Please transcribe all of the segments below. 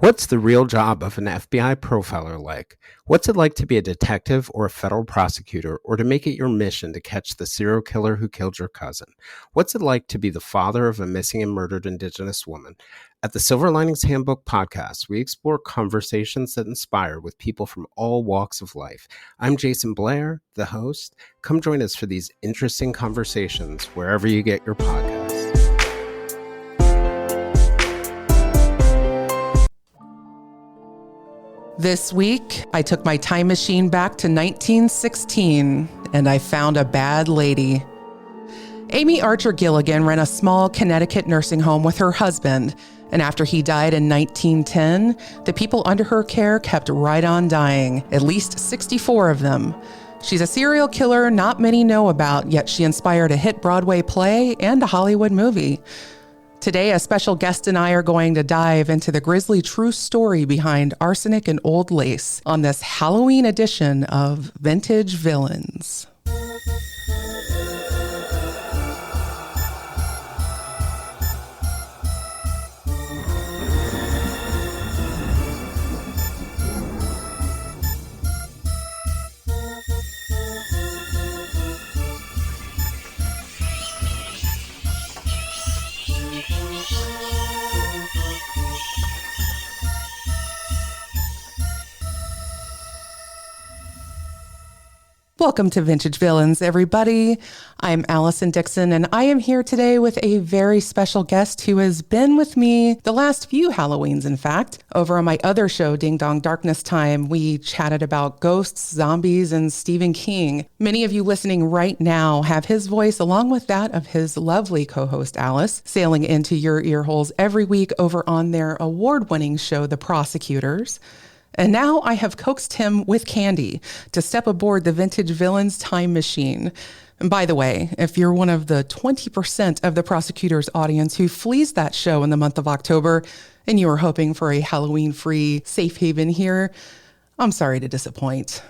What's the real job of an FBI profiler like? What's it like to be a detective or a federal prosecutor, or to make it your mission to catch the serial killer who killed your cousin? What's it like to be the father of a missing and murdered Indigenous woman? At the Silver Linings Handbook podcast, we explore conversations that inspire with people from all walks of life. I'm Jason Blair, the host. Come join us for these interesting conversations wherever you get your podcasts. This week, I took my time machine back to 1916, and I found a bad lady. Amy Archer-Gilligan ran a small Connecticut nursing home with her husband, and after he died in 1910, the people under her care kept right on dying, at least 64 of them. She's a serial killer not many know about, yet she inspired a hit Broadway play and a Hollywood movie. Today, a special guest and I are going to dive into the grisly true story behind Arsenic and Old Lace on this Halloween edition of Vintage Villains. Welcome to Vintage Villains, everybody. I'm Allison Dickson, and I am here today with a very special guest who has been with me the last few Halloweens, in fact. Over on my other show, Ding Dong Darkness Time, we chatted about ghosts, zombies, and Stephen King. Many of you listening right now have his voice, along with that of his lovely co-host, Alice, sailing into your ear holes every week over on their award-winning show, The Prosecutors. And now I have coaxed him with candy to step aboard the Vintage Villains time machine. And by the way, if you're one of the 20% of the Prosecutors audience who flees that show in the month of October, and you are hoping for a Halloween-free safe haven here, I'm sorry to disappoint.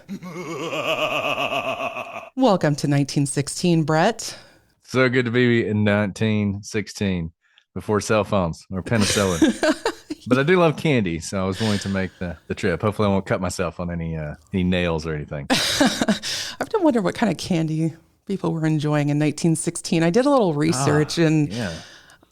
Welcome to 1916, Brett. So good to be in 1916 before cell phones or penicillin. But I do love candy, so I was willing to make the trip. Hopefully I won't cut myself on any nails or anything. I've been wondering what kind of candy people were enjoying in 1916. I did a little research, and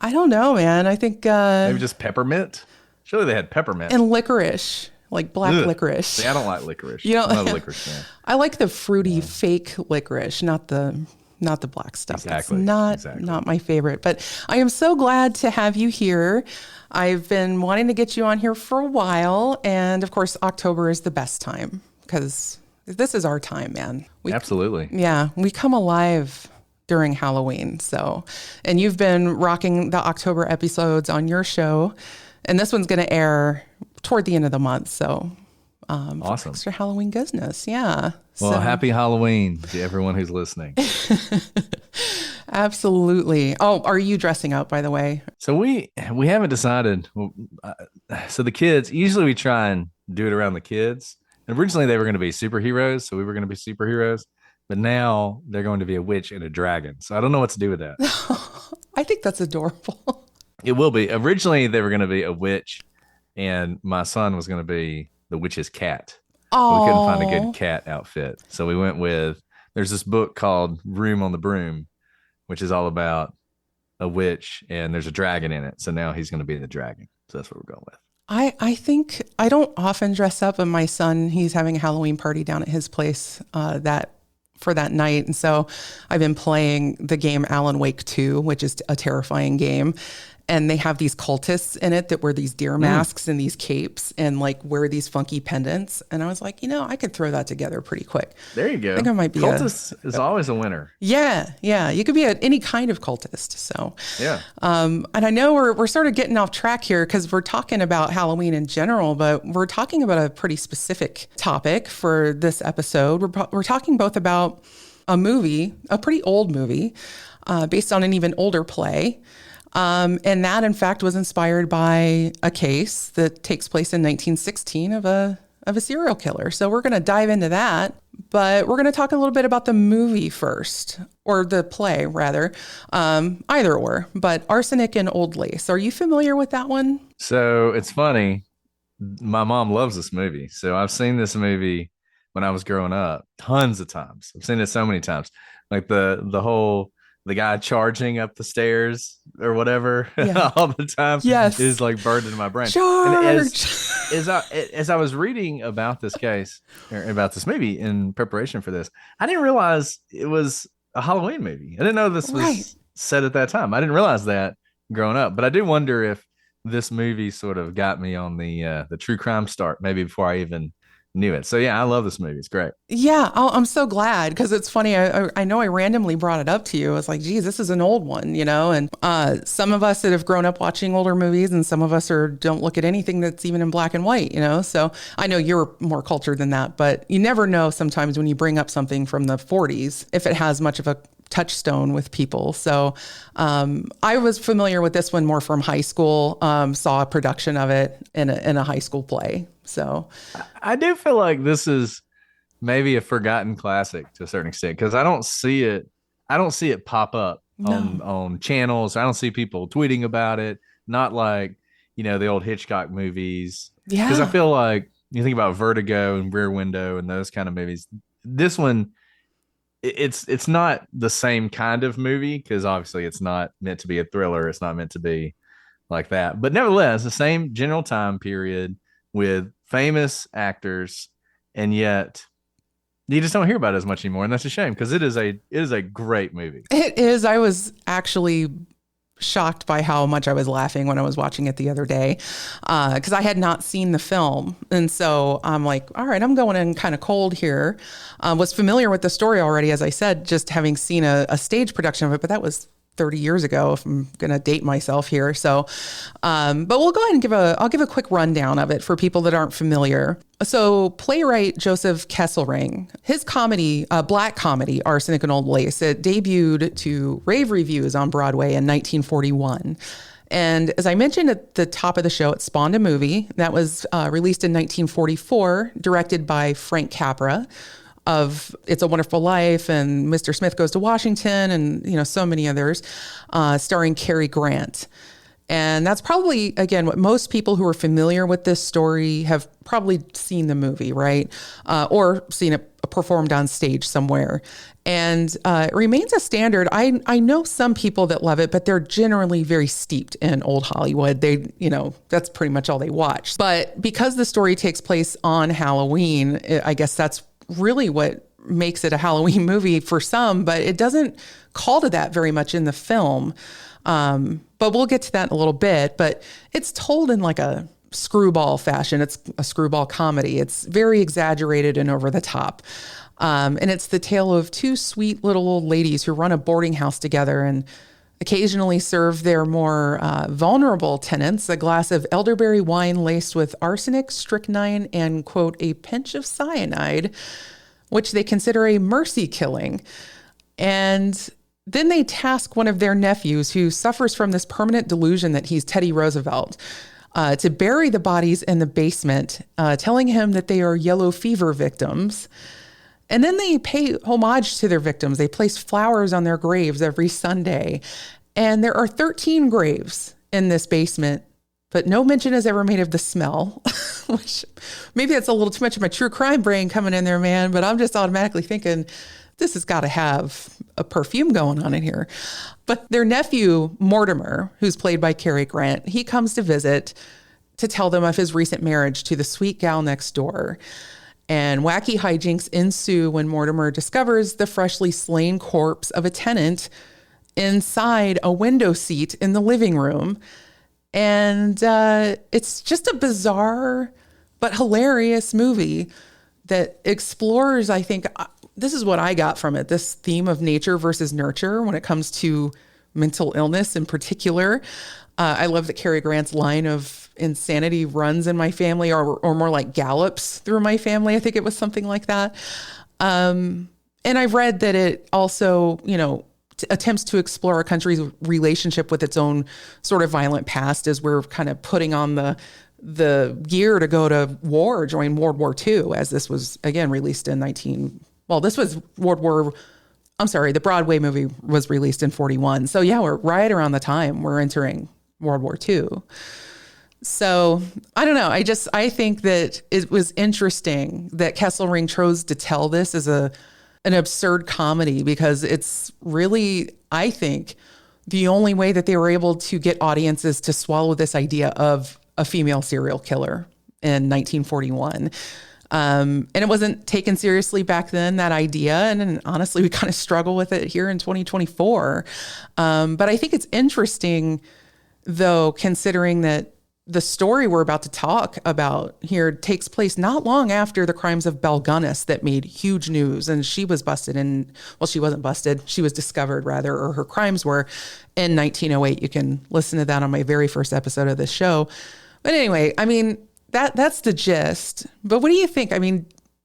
I don't know, man. I think... maybe just peppermint? Surely they had peppermint. And licorice, like black licorice. See, I don't like licorice. You know, I'm not a licorice fan. I like the fruity fake licorice, not the black stuff. Exactly. It's not my favorite. But I am so glad to have you here. I've been wanting to get you on here for a while. And of course, October is the best time because this is our time, man. Absolutely. Yeah. We come alive during Halloween. So, and you've been rocking the October episodes on your show. And this one's going to air toward the end of the month. So, awesome. Extra Halloween goodness. Yeah. Well, happy Halloween to everyone who's listening. Absolutely. Oh, are you dressing up, by the way? So we haven't decided. So the kids, usually we try and do it around the kids. And originally they were going to be superheroes, so we were going to be superheroes. But now they're going to be a witch and a dragon. So I don't know what to do with that. I think that's adorable. It will be. Originally they were going to be a witch, and my son was going to be the witch's cat. Oh, we couldn't find a good cat outfit. So we went with, there's this book called Room on the Broom, which is all about a witch, and there's a dragon in it. So now he's going to be the dragon. So that's what we're going with. I think I don't often dress up, but my son, he's having a Halloween party down at his place for that night. And so I've been playing the game Alan Wake 2, which is a terrifying game. And they have these cultists in it that wear these deer masks and these capes and like wear these funky pendants. And I was like, I could throw that together pretty quick. There you go. I think I might be cultist is always a winner. Yeah. You could be any kind of cultist. So yeah. And I know we're sort of getting off track here because we're talking about Halloween in general, but we're talking about a pretty specific topic for this episode. We're talking both about a movie, a pretty old movie, based on an even older play. And that, in fact, was inspired by a case that takes place in 1916 of a serial killer. So we're going to dive into that, but we're going to talk a little bit about the movie first, or the play, rather. Either or, but Arsenic and Old Lace. Are you familiar with that one? So it's funny. my mom loves this movie. So I've seen this movie when I was growing up tons of times. I've seen it so many times. Like the guy charging up the stairs or whatever Yeah. all the time Yes. is like burned into my brain. And Charge. as I was reading about this case or about this movie in preparation for this, I didn't realize it was a Halloween movie. I didn't know this Right. was set at that time. I didn't realize that growing up, but I do wonder if this movie sort of got me on the true crime start maybe before I even knew it. So yeah, I love this movie. It's great. Yeah, I'm so glad because it's funny. I know I randomly brought it up to you. I was like, geez, this is an old one, you know? And some of us that have grown up watching older movies and some of us don't look at anything that's even in black and white, you know? So I know you're more cultured than that, but you never know sometimes when you bring up something from the 40s, if it has much of a touchstone with people. So I was familiar with this one more from high school, saw a production of it in a high school play. So I do feel like this is maybe a forgotten classic to a certain extent because I don't see it pop up on channels. I don't see people tweeting about it. Not like, the old Hitchcock movies. Yeah. Because I feel like you think about Vertigo and Rear Window and those kind of movies. This one, it's not the same kind of movie because obviously it's not meant to be a thriller. It's not meant to be like that. But nevertheless, the same general time period with famous actors, and yet you just don't hear about it as much anymore, and that's a shame because it is a great movie. It is. I was actually shocked by how much I was laughing when I was watching it the other day because I had not seen the film. And so I'm like, all right, I'm going in kind of cold here. Was familiar with the story already, as I said, just having seen a stage production of it, but that was 30 years ago, if I'm going to date myself here. So, but we'll go ahead and I'll give a quick rundown of it for people that aren't familiar. So playwright Joseph Kesselring, his comedy, black comedy, Arsenic and Old Lace, it debuted to rave reviews on Broadway in 1941. And as I mentioned at the top of the show, it spawned a movie that was released in 1944, directed by Frank Capra, of It's a Wonderful Life and Mr. Smith Goes to Washington and, so many others, starring Cary Grant. And that's probably, again, what most people who are familiar with this story have probably seen the movie, right? Or seen it performed on stage somewhere. And it remains a standard. I know some people that love it, but they're generally very steeped in old Hollywood. That's pretty much all they watch. But because the story takes place on Halloween, I guess that's really what makes it a Halloween movie for some, but it doesn't call to that very much in the film. But we'll get to that in a little bit, but it's told in like a screwball fashion. It's a screwball comedy. It's very exaggerated and over the top. And it's the tale of two sweet little old ladies who run a boarding house together and occasionally serve their more vulnerable tenants a glass of elderberry wine laced with arsenic, strychnine, and, quote, a pinch of cyanide, which they consider a mercy killing. And then they task one of their nephews, who suffers from this permanent delusion that he's Teddy Roosevelt, to bury the bodies in the basement, telling him that they are yellow fever victims. And then they pay homage to their victims. They place flowers on their graves every Sunday. And there are 13 graves in this basement, but no mention is ever made of the smell, which maybe that's a little too much of my true crime brain coming in there, man. But I'm just automatically thinking, this has got to have a perfume going on in here. But their nephew, Mortimer, who's played by Cary Grant, he comes to visit to tell them of his recent marriage to the sweet gal next door. And wacky hijinks ensue when Mortimer discovers the freshly slain corpse of a tenant inside a window seat in the living room. And it's just a bizarre but hilarious movie that explores, I think, this is what I got from it, this theme of nature versus nurture when it comes to mental illness in particular. I love that Cary Grant's line of insanity runs in my family or more like gallops through my family. I think it was something like that. And I've read that it also, attempts to explore a country's relationship with its own sort of violent past as we're kind of putting on the gear to go to war, join World War II, as this was, again, released in the Broadway movie was released in 41. So yeah, we're right around the time we're entering World War II. So I don't know. I think that it was interesting that Kesselring chose to tell this as an absurd comedy, because it's really, I think, the only way that they were able to get audiences to swallow this idea of a female serial killer in 1941. And it wasn't taken seriously back then, that idea. And honestly, we kind of struggle with it here in 2024. But I think it's interesting, though, considering that the story we're about to talk about here takes place not long after the crimes of Balgunis that made huge news. And she was busted in, well, she wasn't busted. She was discovered, rather, or her crimes were, in 1908. You can listen to that on my very first episode of this show. But anyway, I mean, that's the gist. But what do you think? I mean,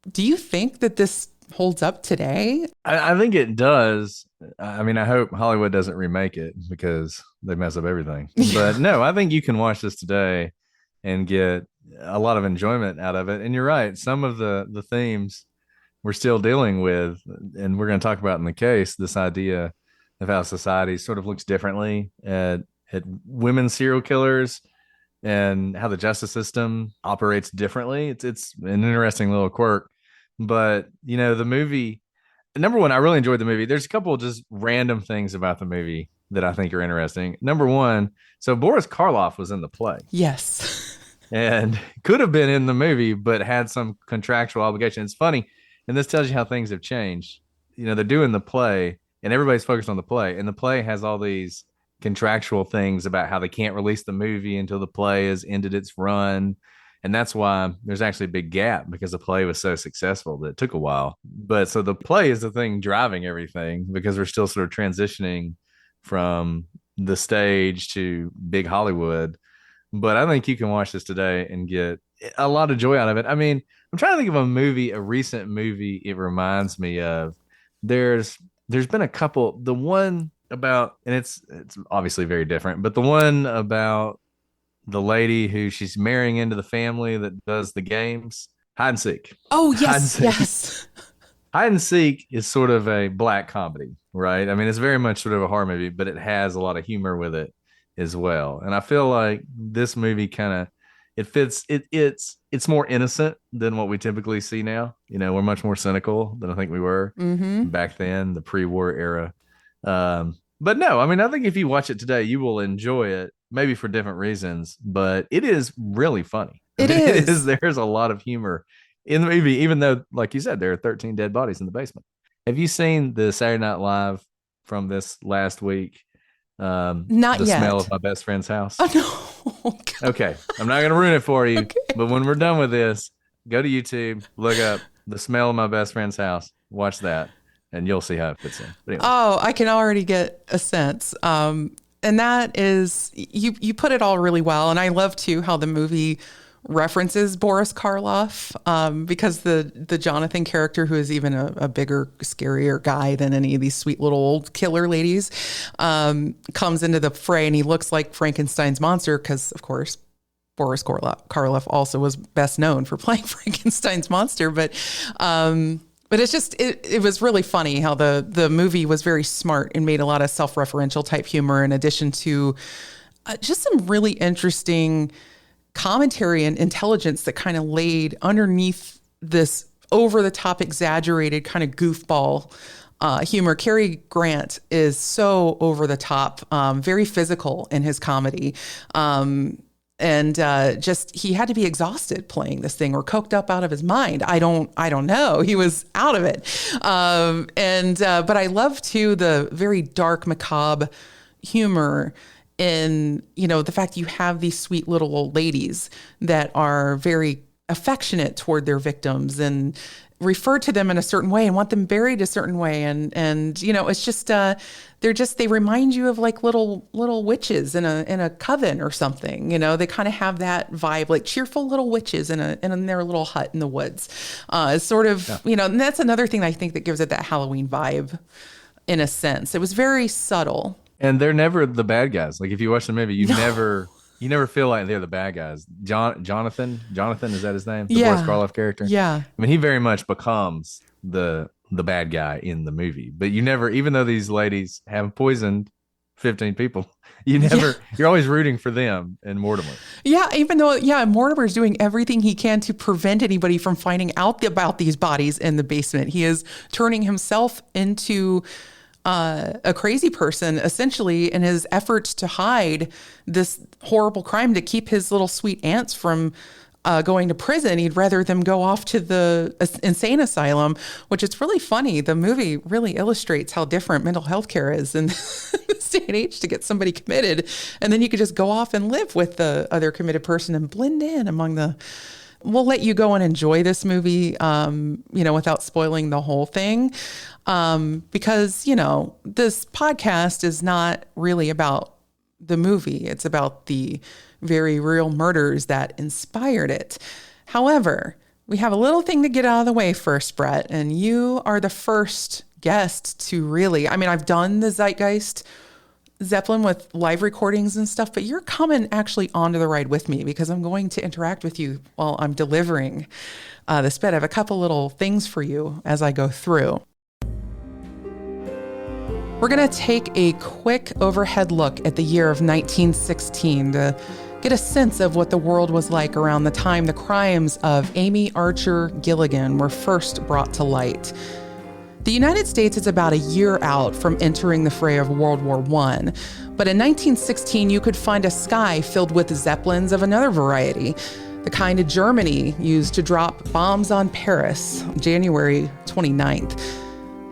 do you think that this holds up today? I think it does. I mean, I hope Hollywood doesn't remake it because they mess up everything. But no, I think you can watch this today and get a lot of enjoyment out of it. And you're right. Some of the themes we're still dealing with, and we're going to talk about in the case, this idea of how society sort of looks differently at women serial killers and how the justice system operates differently. It's an interesting little quirk. But, you know, the movie, number one, I really enjoyed the movie. There's a couple of just random things about the movie that I think are interesting. Number one, so Boris Karloff was in the play. Yes. And could have been in the movie, but had some contractual obligation. It's funny. And this tells you how things have changed. You know, they're doing the play and everybody's focused on the play. And the play has all these contractual things about how they can't release the movie until the play has ended its run. And that's why there's actually a big gap, because the play was so successful that it took a while. But so the play is the thing driving everything, because we're still sort of transitioning from the stage to big Hollywood. But I think you can watch this today and get a lot of joy out of it. I mean, I'm trying to think of a recent movie it reminds me of. There's been a couple. The one about, and it's obviously very different, but the one about the lady who she's marrying into the family that does the games, hide and seek. Oh, yes, yes. Hide and seek is sort of a black comedy, right? I mean, it's very much sort of a horror movie, but it has a lot of humor with it as well. And I feel like this movie kind of, it fits. It's more innocent than what we typically see now. You know, we're much more cynical than I think we were back then, the pre-war era. But no, I mean, I think if you watch it today, you will enjoy it, maybe for different reasons, but it is really funny. It is. There's a lot of humor in the movie, even though, like you said, there are 13 dead bodies in the basement. Have you seen the Saturday Night Live from this last week? Not the yet. Smell of My Best Friend's House. Oh, no. Okay, I'm not going to ruin it for you, Okay. but when we're done with this, go to YouTube, look up The Smell of My Best Friend's House, watch that, and you'll see how it fits in. But anyway. Oh, I can already get a sense. And that is, you put it all really well. And I love too how the movie references Boris Karloff, because the Jonathan character, who is even a bigger, scarier guy than any of these sweet little old killer ladies, comes into the fray, and he looks like Frankenstein's monster because, of course, Boris Karloff also was best known for playing Frankenstein's monster. But it's just, it was really funny how the movie was very smart and made a lot of self-referential type humor, in addition to just some really interesting commentary and intelligence that kind of laid underneath this over-the-top, exaggerated kind of goofball humor. Cary Grant is so over-the-top, very physical in his comedy. And just, he had to be exhausted playing this thing, or coked up out of his mind. I don't know. He was out of it. But I love too the very dark, macabre humor in, you know, the fact you have these sweet little old ladies that are very affectionate toward their victims and refer to them in a certain way and want them buried a certain way. And you know, it's just, they remind you of like little witches in a coven or something. You know, they kind of have that vibe, like cheerful little witches in their little hut in the woods. It's sort of, you know, and that's another thing I think that gives it that Halloween vibe in a sense. It was very subtle. And they're never the bad guys. Like if you watch the movie, you never feel like they're the bad guys. Jonathan, is that his name? The Boris Karloff character. Yeah. I mean, he very much becomes the bad guy in the movie. But you never, even though these ladies have poisoned 15 people, You're always rooting for them and Mortimer. Yeah, even though, Mortimer's doing everything he can to prevent anybody from finding out about these bodies in the basement. He is turning himself into a crazy person, essentially, in his efforts to hide this horrible crime, to keep his little sweet aunts from going to prison. He'd rather them go off to the insane asylum, which is really funny. The movie really illustrates how different mental health care is in this day and age, to get somebody committed. And then you could just go off and live with the other committed person and blend in among the... We'll let you go and enjoy this movie, without spoiling the whole thing. Because, this podcast is not really about the movie. It's about the very real murders that inspired it. However, we have a little thing to get out of the way first, Brett, and you are the first guest to really, I've done the Zeitgeist Zeppelin with live recordings and stuff, but you're coming actually onto the ride with me, because I'm going to interact with you while I'm delivering this bit. I have a couple little things for you as I go through. We're going to take a quick overhead look at the year of 1916 to get a sense of what the world was like around the time the crimes of Amy Archer-Gilligan were first brought to light. The United States is about a year out from entering the fray of World War I, but in 1916 you could find a sky filled with Zeppelins of another variety, the kind Germany used to drop bombs on Paris, January 29th.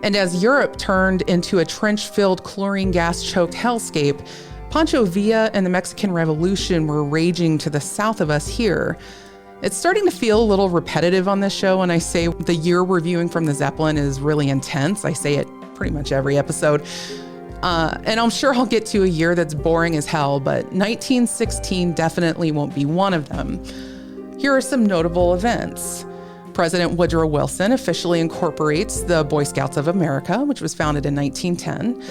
And as Europe turned into a trench-filled, chlorine gas-choked hellscape, Pancho Villa and the Mexican Revolution were raging to the south of us here. It's starting to feel a little repetitive on this show when I say the year we're viewing from the Zeppelin is really intense. I say it pretty much every episode. And I'm sure I'll get to a year that's boring as hell, but 1916 definitely won't be one of them. Here are some notable events. President Woodrow Wilson officially incorporates the Boy Scouts of America, which was founded in 1910.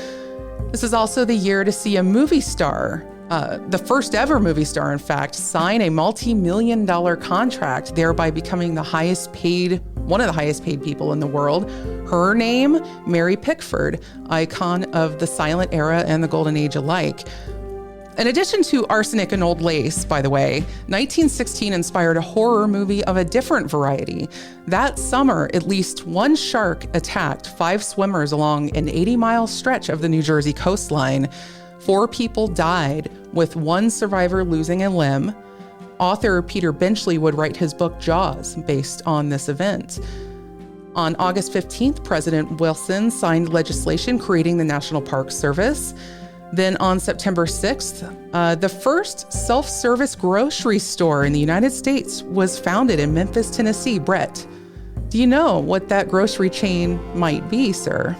This is also the year to see a movie star, the first ever movie star, in fact, sign a multi-million-dollar contract, thereby becoming one of the highest paid people in the world. Her name, Mary Pickford, icon of the silent era and the golden age alike. In addition to Arsenic and Old Lace, by the way, 1916 inspired a horror movie of a different variety. That summer, at least one shark attacked 5 swimmers along an 80-mile stretch of the New Jersey coastline. 4 people died, with one survivor losing a limb. Author Peter Benchley would write his book Jaws based on this event. On August 15th, President Wilson signed legislation creating the National Park Service. Then on September 6th, the first self-service grocery store in the United States was founded in Memphis, Tennessee. Brett, do you know what that grocery chain might be, sir?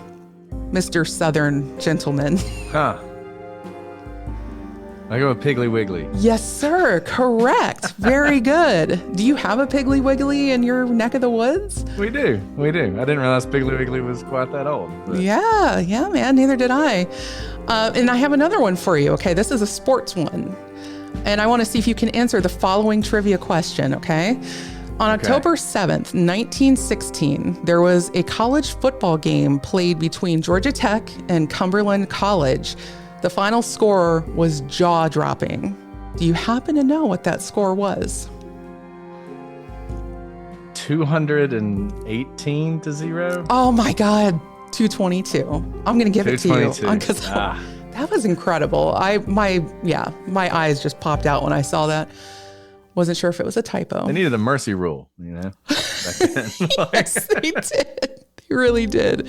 Mr. Southern gentleman. Huh. I go with Piggly Wiggly. Yes, sir. Correct. Very good. Do you have a Piggly Wiggly in your neck of the woods? We do. I didn't realize Piggly Wiggly was quite that old. But. Yeah, man. Neither did I. And I have another one for you. Okay, this is a sports one. And I want to see if you can answer the following trivia question, okay? On October 7th, 1916, there was a college football game played between Georgia Tech and Cumberland College. The final score was jaw-dropping. Do you happen to know what that score was? 218-0? Oh my God, 222. I'm going to give it to you because that was incredible. My eyes just popped out when I saw that. Wasn't sure if it was a typo. They needed a mercy rule, back then. Yes, they did. They really did.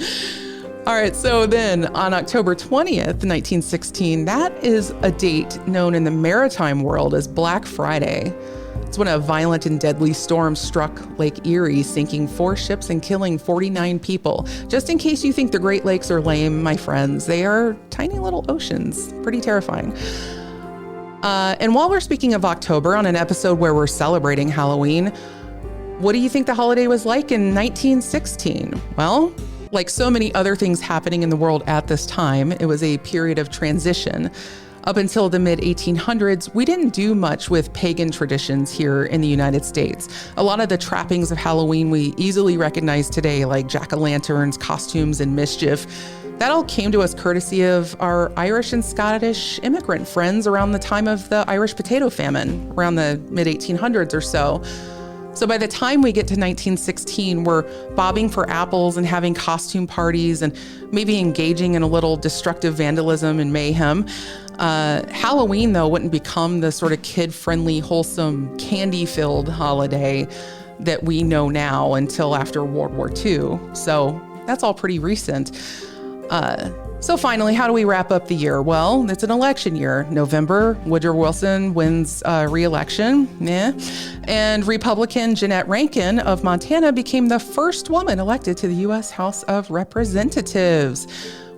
All right, so then on October 20th, 1916, that is a date known in the maritime world as Black Friday. It's when a violent and deadly storm struck Lake Erie, sinking 4 ships and killing 49 people. Just in case you think the Great Lakes are lame, my friends, they are tiny little oceans. Pretty terrifying. And while we're speaking of October on an episode where we're celebrating Halloween, what do you think the holiday was like in 1916? Well, like so many other things happening in the world at this time, it was a period of transition. Up until the mid-1800s, we didn't do much with pagan traditions here in the United States. A lot of the trappings of Halloween we easily recognize today, like jack-o'-lanterns, costumes, and mischief, That all came to us courtesy of our Irish and Scottish immigrant friends around the time of the Irish potato famine, around the mid-1800s or so. So by the time we get to 1916, we're bobbing for apples and having costume parties and maybe engaging in a little destructive vandalism and mayhem. Halloween, though, wouldn't become the sort of kid-friendly, wholesome, candy-filled holiday that we know now until after World War II. So that's all pretty recent. So finally, how do we wrap up the year? Well, it's an election year. November, Woodrow Wilson wins re-election. And Republican Jeanette Rankin of Montana became the first woman elected to the U.S. House of Representatives.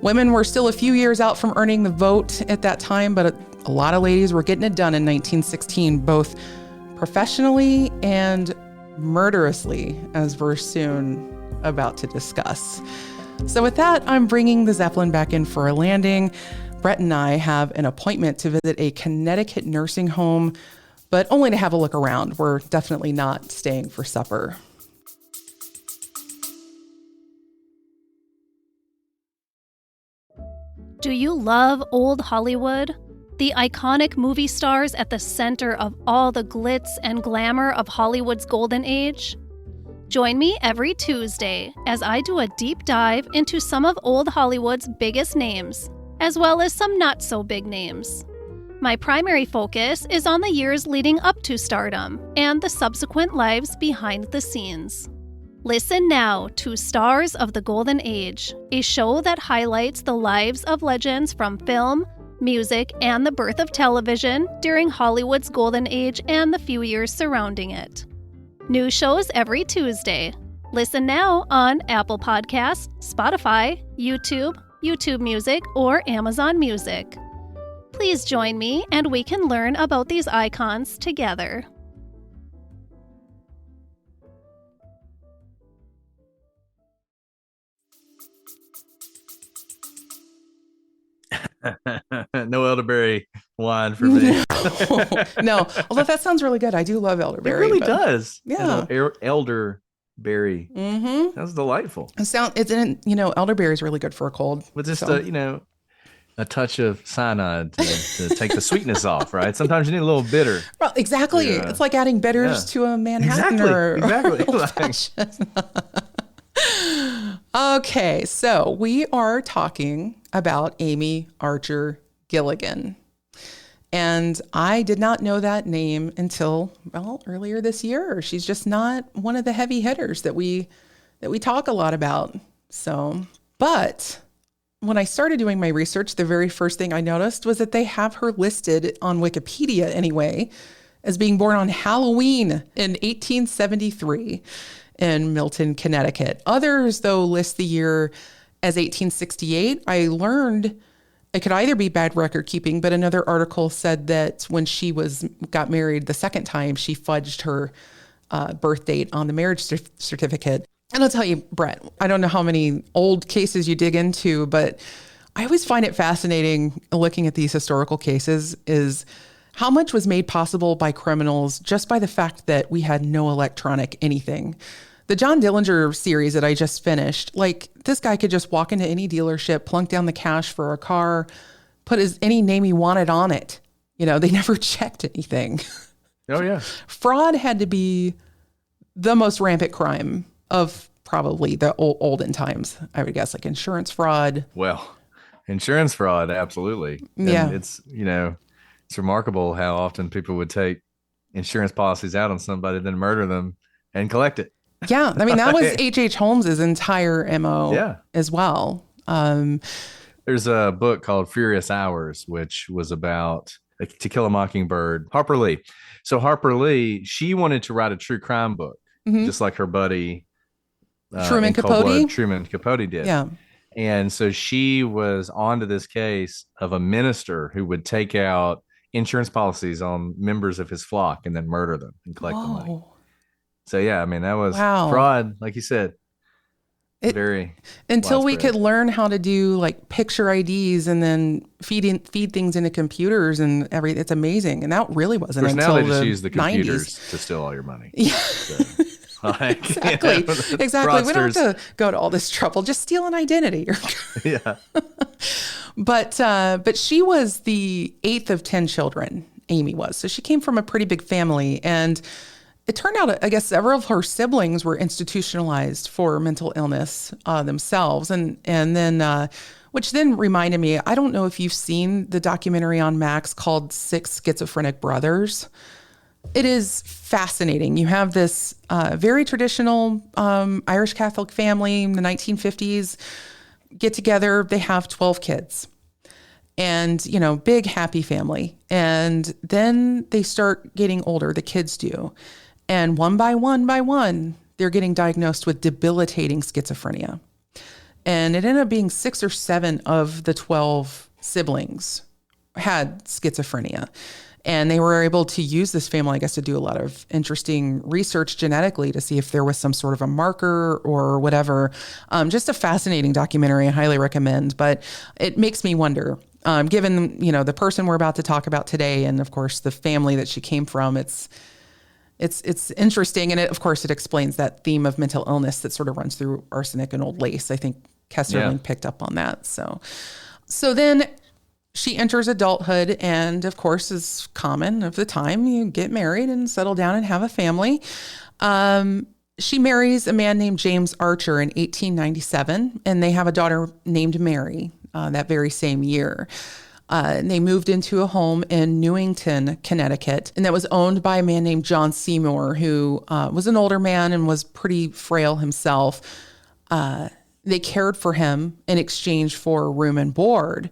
Women were still a few years out from earning the vote at that time, but a lot of ladies were getting it done in 1916, both professionally and murderously, as we're soon about to discuss. So with that, I'm bringing the Zeppelin back in for a landing. Brett and I have an appointment to visit a Connecticut nursing home, but only to have a look around. We're definitely not staying for supper. Do you love old Hollywood? The iconic movie stars at the center of all the glitz and glamour of Hollywood's golden age? Join me every Tuesday as I do a deep dive into some of old Hollywood's biggest names, as well as some not-so-big names. My primary focus is on the years leading up to stardom and the subsequent lives behind the scenes. Listen now to Stars of the Golden Age, a show that highlights the lives of legends from film, music, and the birth of television during Hollywood's golden age and the few years surrounding it. New shows every Tuesday. Listen now on Apple Podcasts, Spotify, YouTube Music, or Amazon Music. Please join me and we can learn about these icons together. No elderberry wine for me. No, although that sounds really good. I do love elderberry. It really does. Yeah. Elderberry. Mm-hmm. That's delightful. Elderberry is really good for a cold. With just a touch of cyanide to take the sweetness off, right? Sometimes you need a little bitter. Well, exactly. Yeah. It's like adding bitters to a Manhattan exactly. Okay, so we are talking about Amy Archer-Gilligan. And I did not know that name until, earlier this year. She's just not one of the heavy hitters that we talk a lot about. So, but when I started doing my research, the very first thing I noticed was that they have her listed on Wikipedia anyway as being born on Halloween in 1873 in Milton, Connecticut. Others, though, list the year as 1868. I learned it could either be bad record keeping, but another article said that when she got married the second time, she fudged her birth date on the marriage certificate. And I'll tell you, Brett, I don't know how many old cases you dig into, but I always find it fascinating looking at these historical cases is how much was made possible by criminals just by the fact that we had no electronic anything. The John Dillinger series that I just finished, this guy could just walk into any dealership, plunk down the cash for a car, put any name he wanted on it. They never checked anything. Oh, yeah. Fraud had to be the most rampant crime of probably the olden times, I would guess, like insurance fraud. Well, insurance fraud, absolutely. Yeah. And it's remarkable how often people would take insurance policies out on somebody, then murder them and collect it. Yeah. I mean, that was H.H. Holmes's entire MO as well. There's a book called Furious Hours, which was about To Kill a Mockingbird. Harper Lee. So Harper Lee, she wanted to write a true crime book, just like her buddy Truman Capote. Truman Capote did. Yeah. And so she was onto this case of a minister who would take out insurance policies on members of his flock and then murder them and collect the money. So, yeah, I mean, that was fraud, like you said. Very until we widespread. could learn how to do picture IDs and then feed things into computers and everything. It's amazing. And that really wasn't until now they just the use the computers 90s. to steal all your money. Yeah. So. Like, Exactly. you know, the Exactly. We don't fraudsters. have to go to all this trouble. Just steal an identity. Yeah. But she was the eighth of 10 children, Amy was. So she came from a pretty big family. And it turned out, I guess, several of her siblings were institutionalized for mental illness themselves. And then, which then reminded me, I don't know if you've seen the documentary on Max called Six Schizophrenic Brothers. It is fascinating. You have this very traditional Irish Catholic family in the 1950s get together. They have 12 kids and, big, happy family. And then they start getting older, the kids do. And one by one, they're getting diagnosed with debilitating schizophrenia. And it ended up being 6 or 7 of the 12 siblings had schizophrenia. And they were able to use this family, I guess, to do a lot of interesting research genetically to see if there was some sort of a marker or whatever. Just a fascinating documentary. I highly recommend. But it makes me wonder, given, the person we're about to talk about today and, of course, the family that she came from, it's interesting. And of course, it explains that theme of mental illness that sort of runs through Arsenic and Old Lace. I think Kesselring picked up on that. So then she enters adulthood, and of course, is common of the time, you get married and settle down and have a family. She marries a man named James Archer in 1897, and they have a daughter named Mary that very same year. And they moved into a home in Newington, Connecticut, and that was owned by a man named John Seymour, who was an older man and was pretty frail himself. They cared for him in exchange for room and board.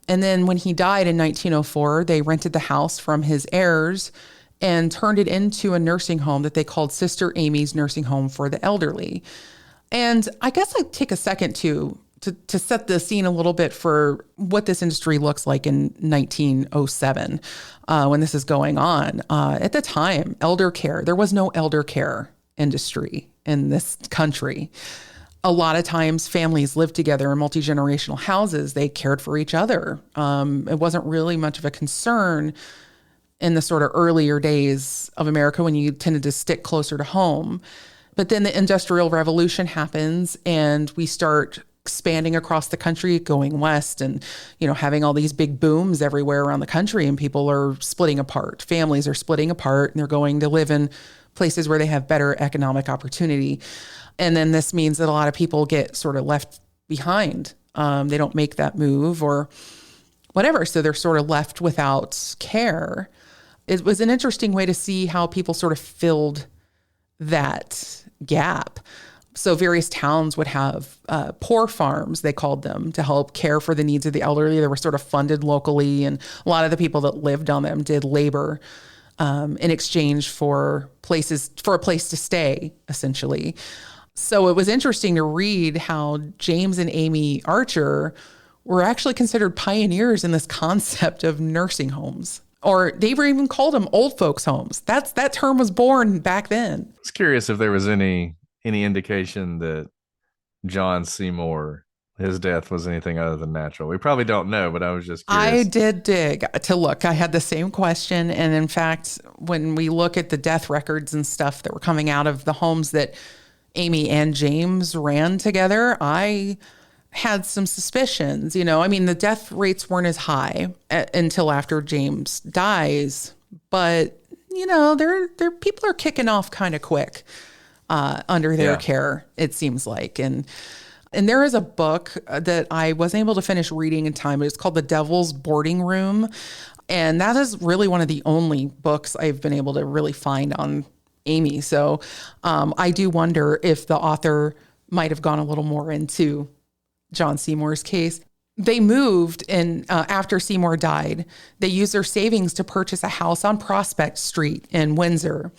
And then when he died in 1904, they rented the house from his heirs and turned it into a nursing home that they called Sister Amy's Nursing Home for the Elderly. And I guess I'd take a second to set the scene a little bit for what this industry looks like in 1907 when this is going on. At the time, elder care, there was no elder care industry in this country. A lot of times families lived together in multi-generational houses. They cared for each other. It wasn't really much of a concern in the sort of earlier days of America when you tended to stick closer to home. But then the Industrial Revolution happens and we start expanding across the country, going west and, having all these big booms everywhere around the country, and people are splitting apart. Families are splitting apart and they're going to live in places where they have better economic opportunity. And then this means that a lot of people get sort of left behind. They don't make that move or whatever. So they're sort of left without care. It was an interesting way to see how people sort of filled that gap. So various towns would have poor farms, they called them, to help care for the needs of the elderly. They were sort of funded locally. And a lot of the people that lived on them did labor in exchange for a place to stay, essentially. So it was interesting to read how James and Amy Archer were actually considered pioneers in this concept of nursing homes, or they were even called them old folks homes. That term was born back then. I was curious if there was any indication that John Seymour, his death was anything other than natural. We probably don't know, but I was just curious. I did dig to look. I had the same question. And in fact, when we look at the death records and stuff that were coming out of the homes that Amy and James ran together, I had some suspicions. The death rates weren't as high until after James dies, but their people are kicking off kind of quick under their care, it seems like. And there is a book that I wasn't able to finish reading in time, but it's called The Devil's Boarding Room. And that is really one of the only books I've been able to really find on Amy. So I do wonder if the author might have gone a little more into John Seymour's case. They moved, and after Seymour died, they used their savings to purchase a house on Prospect Street in Windsor.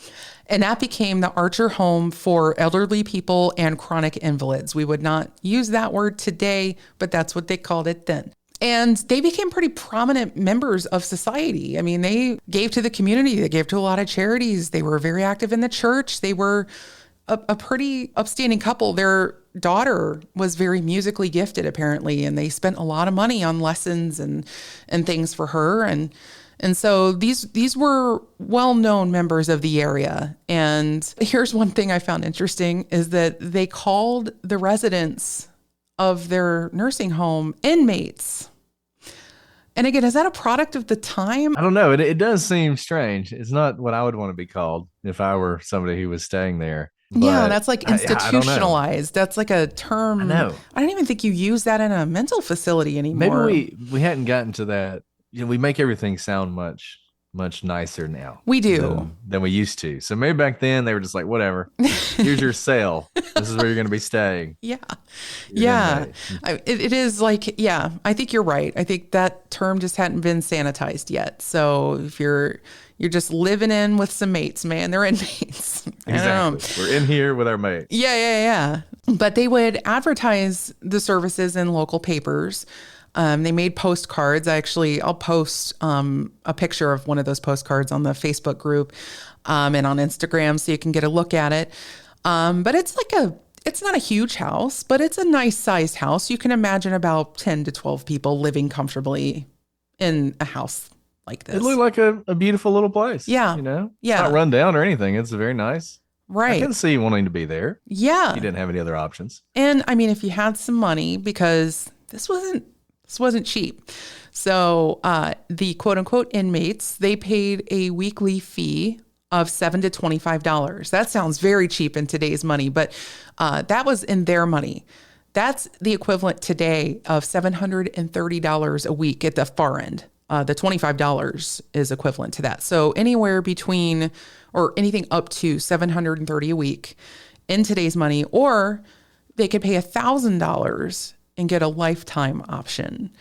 And that became the Archer home for elderly people and chronic invalids. We would not use that word today, but that's what they called it then. And they became pretty prominent members of society. They gave to the community. They gave to a lot of charities. They were very active in the church. They were a pretty upstanding couple. Their daughter was very musically gifted, apparently, and they spent a lot of money on lessons and things for her. And And so these were well-known members of the area. And here's one thing I found interesting is that they called the residents of their nursing home inmates. And again, is that a product of the time? I don't know. It does seem strange. It's not what I would want to be called if I were somebody who was staying there. Yeah, But that's like I don't know. institutionalized. That's like a term. I know. I don't even think you use that in a mental facility anymore. Maybe we hadn't gotten to that. We make everything sound much nicer now. We do. Than we used to. So maybe back then they were just like, whatever. Here's your cell. This is where you're going to be staying. Yeah. You're Yeah. an It is like, yeah, I think you're right. I think that term just hadn't been sanitized yet. So if you're just living in with some mates, man, they're inmates. Exactly. We're in here with our mates. Yeah. But they would advertise the services in local papers. They made postcards. I'll post a picture of one of those postcards on the Facebook group and on Instagram so you can get a look at it. But it's not a huge house, but it's a nice sized house. You can imagine about 10 to 12 people living comfortably in a house like this. It looked like a beautiful little place. Yeah. It's not run down or anything. It's very nice. Right. I can see you wanting to be there. Yeah. You didn't have any other options. And I mean, if you had some money, because this wasn't cheap. So the quote unquote inmates, they paid a weekly fee of $7 to $25. That sounds very cheap in today's money, but that was in their money. That's the equivalent today of $730 a week at the far end. The $25 is equivalent to that. So anywhere between or anything up to $730 a week in today's money, or they could pay $1,000 and get a lifetime option.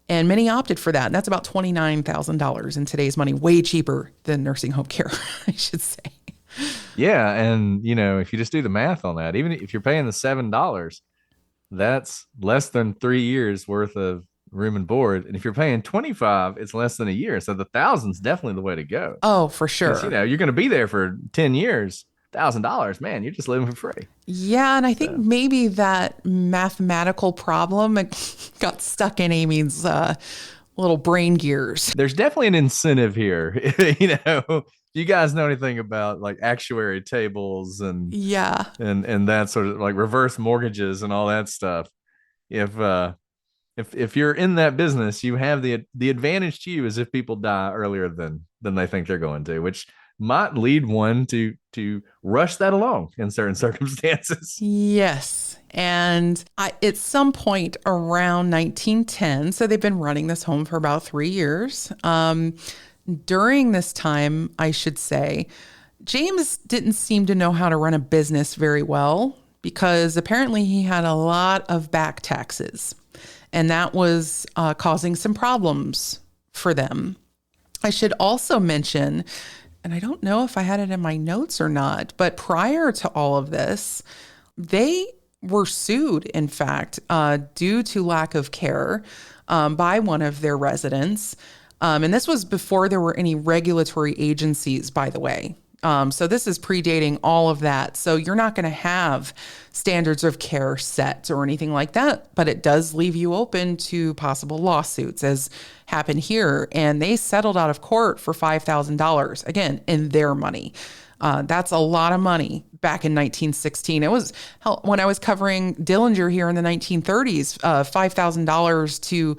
And many opted for that. And that's about $29,000 in today's money, way cheaper than nursing home care, I should say. Yeah. And, if you just do the math on that, even if you're paying the $7, that's less than 3 years worth of room and board. And if you're paying 25, it's less than a year. So the $1,000's definitely the way to go. Oh, for sure. You're going to be there for 10 years. $1,000, man, you're just living for free. Yeah, and I think maybe that mathematical problem got stuck in Amy's little brain gears. There's definitely an incentive here. You guys know anything about like actuary tables and that sort of like reverse mortgages and all that stuff. If you're in that business, you have the advantage to you is if people die earlier than they think they're going to, which might lead one to rush that along in certain circumstances. Yes. And at some point around 1910, so they've been running this home for about 3 years. During this time, I should say, James didn't seem to know how to run a business very well because apparently he had a lot of back taxes. And that was causing some problems for them. I should also mention, and I don't know if I had it in my notes or not, but prior to all of this, they were sued, in fact, due to lack of care by one of their residents. And this was before there were any regulatory agencies, by the way. So this is predating all of that. So you're not going to have standards of care set or anything like that, but it does leave you open to possible lawsuits as happened here. And they settled out of court for $5,000, again, in their money. That's a lot of money back in 1916. It was, when I was covering Dillinger here in the 1930s, $5,000 to,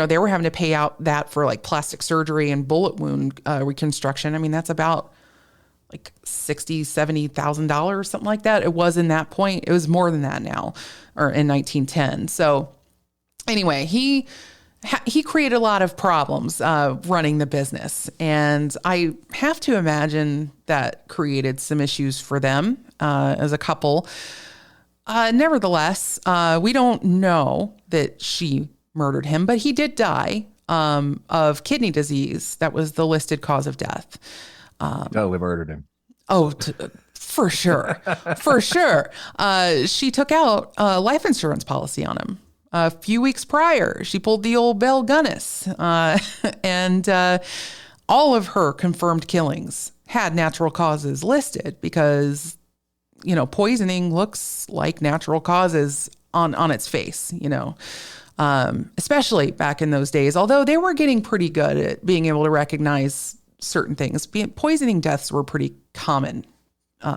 they were having to pay out that for like plastic surgery and bullet wound reconstruction. I mean, that's about like $60,000, $70,000, something like that. It was in that point. It was more than that now, or in 1910. So anyway, he created a lot of problems running the business. And I have to imagine that created some issues for them as a couple. Nevertheless, we don't know that she murdered him, but he did die of kidney disease. That was the listed cause of death. Totally murdered him. Oh, for sure. For sure. She took out a life insurance policy on him. A few weeks prior, she pulled the old Belle Gunnis. And all of her confirmed killings had natural causes listed because, poisoning looks like natural causes on its face, especially back in those days, although they were getting pretty good at being able to recognize certain things. Poisoning deaths were pretty common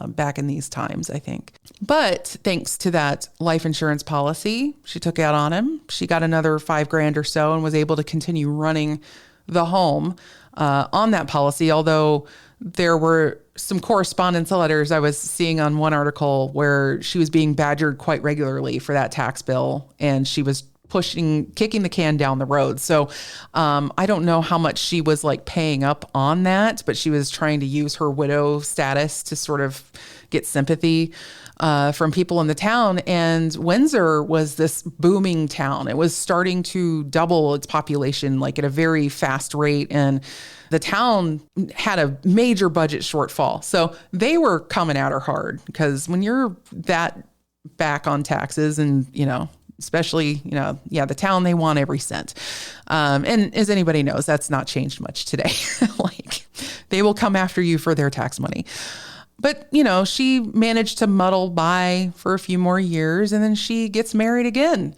back in these times, I think. But thanks to that life insurance policy she took out on him, she got another $5,000 or so and was able to continue running the home on that policy. Although there were some correspondence letters I was seeing on one article where she was being badgered quite regularly for that tax bill, and she was kicking the can down the road. So I don't know how much she was like paying up on that, but she was trying to use her widow status to sort of get sympathy from people in the town. And Windsor was this booming town. It was starting to double its population like at a very fast rate. And the town had a major budget shortfall. So they were coming at her hard, because when you're that back on taxes and, especially, the town, they want every cent. And as anybody knows, that's not changed much today. Like, they will come after you for their tax money. But, she managed to muddle by for a few more years, and then she gets married again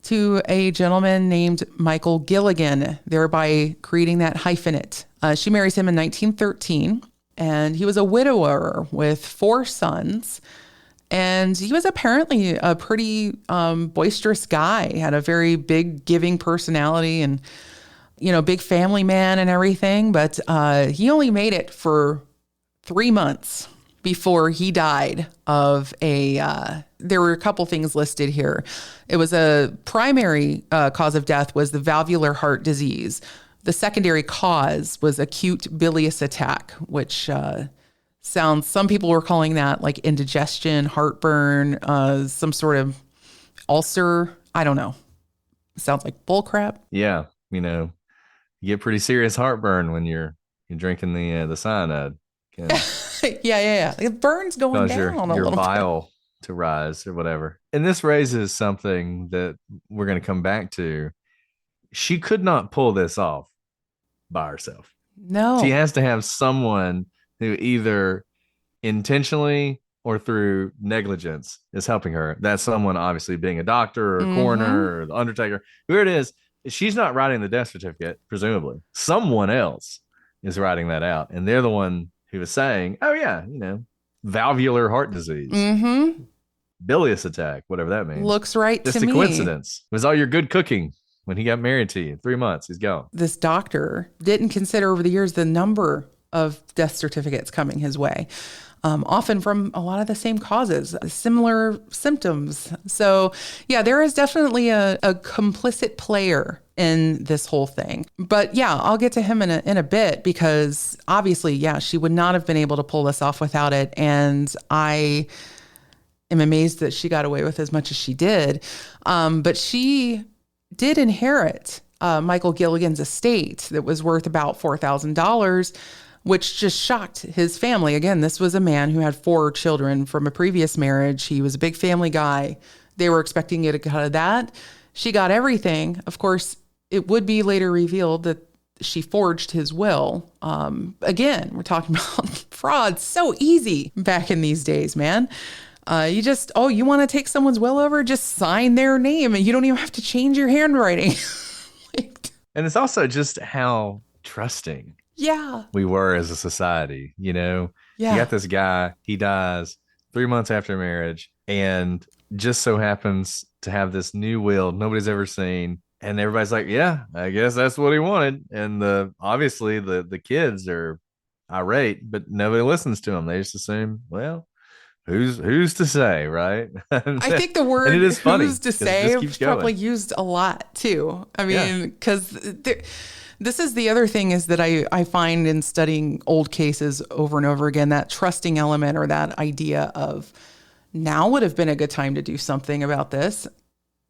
to a gentleman named Michael Gilligan, thereby creating that hyphenate. She marries him in 1913, and he was a widower with 4 sons. And he was apparently a pretty boisterous guy. He had a very big, giving personality and, big family man and everything. But he only made it for 3 months before he died of there were a couple things listed here. It was a primary cause of death was the valvular heart disease. The secondary cause was acute bilious attack, which some people were calling that like indigestion, heartburn, some sort of ulcer. I don't know. Sounds like bull crap. Yeah. You get pretty serious heartburn when you're drinking the cyanide. Yeah. It burns going down a little bit. Bile to rise or whatever. And this raises something that we're going to come back to. She could not pull this off by herself. No. She has to have someone who either intentionally or through negligence is helping her. That's someone obviously being a doctor or a coroner or the undertaker, whoever it is. She's not writing the death certificate, presumably. Someone else is writing that out. And they're the one who was saying, oh yeah, valvular heart disease, bilious attack, whatever that means. Looks right Just to me. Just a coincidence. It was all your good cooking when he got married to you. 3 months, he's gone. This doctor didn't consider over the years the number of death certificates coming his way, often from a lot of the same causes, similar symptoms. So yeah, there is definitely a complicit player in this whole thing. But yeah, I'll get to him in a bit, because obviously, yeah, she would not have been able to pull this off without it. And I am amazed that she got away with as much as she did. But she did inherit Michael Gilligan's estate that was worth about $4,000, which just shocked his family. Again, this was a man who had 4 children from a previous marriage. He was a big family guy. They were expecting to get a cut of that. She got everything. Of course, it would be later revealed that she forged his will. Again, we're talking about fraud. So easy back in these days, man. You want to take someone's will over? Just sign their name, and you don't even have to change your handwriting. And it's also just how trusting we were as a society. You got this guy, he dies 3 months after marriage, and just so happens to have this new will nobody's ever seen. And everybody's like, yeah, I guess that's what he wanted. And obviously the kids are irate, but nobody listens to them. They just assume, well, who's to say, right? I think the word it is funny, who's to say is probably used a lot too. I mean, because this is the other thing is that I find in studying old cases over and over again, that trusting element, or that idea of now would have been a good time to do something about this.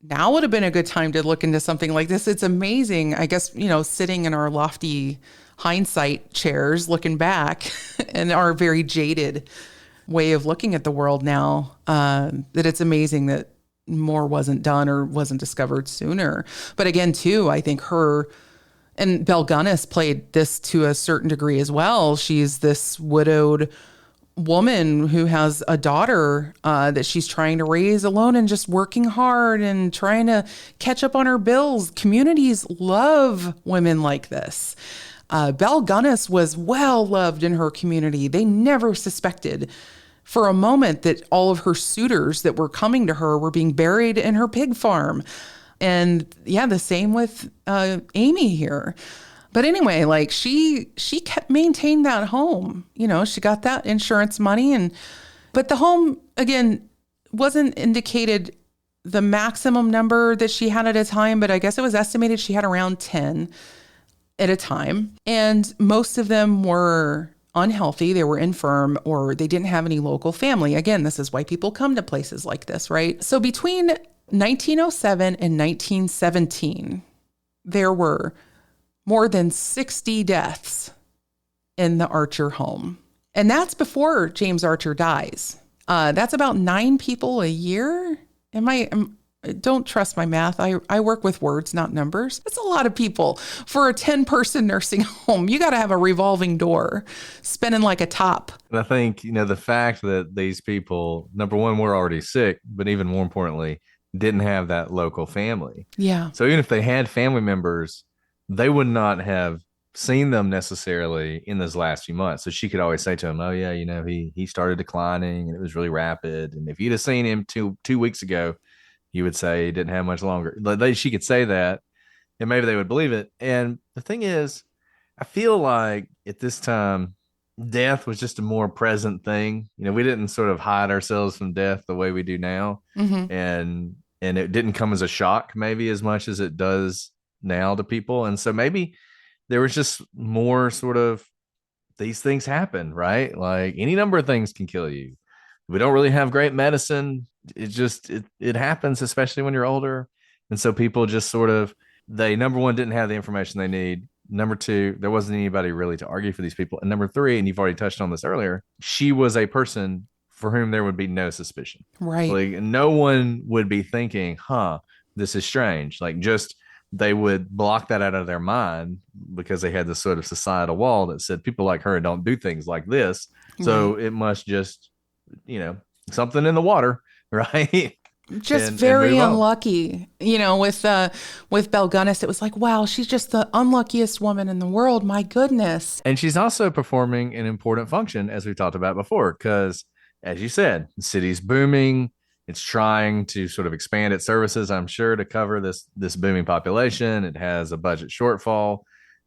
Now would have been a good time to look into something like this. It's amazing, I guess, sitting in our lofty hindsight chairs, looking back and our very jaded way of looking at the world now, that it's amazing that more wasn't done or wasn't discovered sooner. But again, too, I think her and Belle Gunness played this to a certain degree as well. She's this widowed woman who has a daughter that she's trying to raise alone and just working hard and trying to catch up on her bills. Communities love women like this. Belle Gunness was well loved in her community. They never suspected for a moment that all of her suitors that were coming to her were being buried in her pig farm. And yeah, the same with Amy here. But anyway, like she kept maintaining that home. You know, she got that insurance money, but the home, again, wasn't indicated the maximum number that she had at a time, but I guess it was estimated she had around 10 at a time. And most of them were unhealthy, they were infirm, or they didn't have any local family. Again, this is why people come to places like this, right? So between 1907 and 1917, there were more than 60 deaths in the Archer home. And that's before James Archer dies. That's about 9 people a year. Don't trust my math. I work with words, not numbers. That's a lot of people for a 10-person nursing home. You got to have a revolving door spinning like a top. And I think, the fact that these people, number one, were already sick, but even more importantly, didn't have that local family. Yeah. So even if they had family members, they would not have seen them necessarily in those last few months. So she could always say to him, oh yeah, he started declining and it was really rapid. And if you'd have seen him two weeks ago, you would say he didn't have much longer. She could say that and maybe they would believe it. And the thing is, I feel like at this time, death was just a more present thing. We didn't sort of hide ourselves from death the way we do now. Mm-hmm. And it didn't come as a shock maybe as much as it does now to people. And so maybe there was just more sort of these things happen, right? Like any number of things can kill you. We don't really have great medicine. It happens, especially when you're older. And so people just sort of, they, number one, didn't have the information they need. Number two, there wasn't anybody really to argue for these people. And number three, and you've already touched on this earlier, she was a person for whom there would be no suspicion. Right. Like no one would be thinking, this is strange. Like just, they would block that out of their mind because they had this sort of societal wall that said people like her don't do things like this. So it must just, something in the water, right? Just very unlucky. With Belle Gunness, it was like, wow, she's just the unluckiest woman in the world. My goodness. And she's also performing an important function, as we talked about before, because as you said, the city's booming. It's trying to sort of expand its services, I'm sure, to cover this booming population. It has a budget shortfall.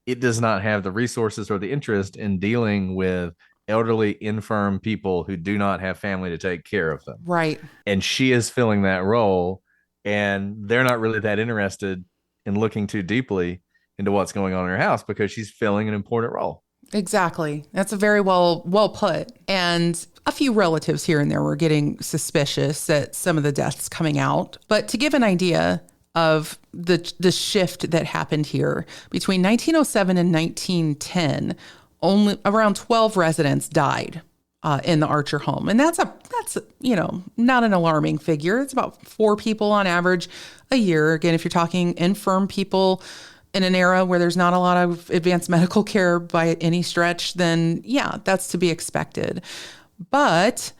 It does not have the resources or the interest in dealing with elderly, infirm people who do not have family to take care of them. Right. And she is filling that role, and they're not really that interested in looking too deeply into what's going on in her house because she's filling an important role. Exactly. That's a very well put. And a few relatives here and there were getting suspicious at some of the deaths coming out. But to give an idea of the shift that happened here, between 1907 and 1910, only around 12 residents died in the Archer home. And that's not an alarming figure. It's about 4 people on average a year. Again, if you're talking infirm people in an era where there's not a lot of advanced medical care by any stretch, then yeah, that's to be expected. But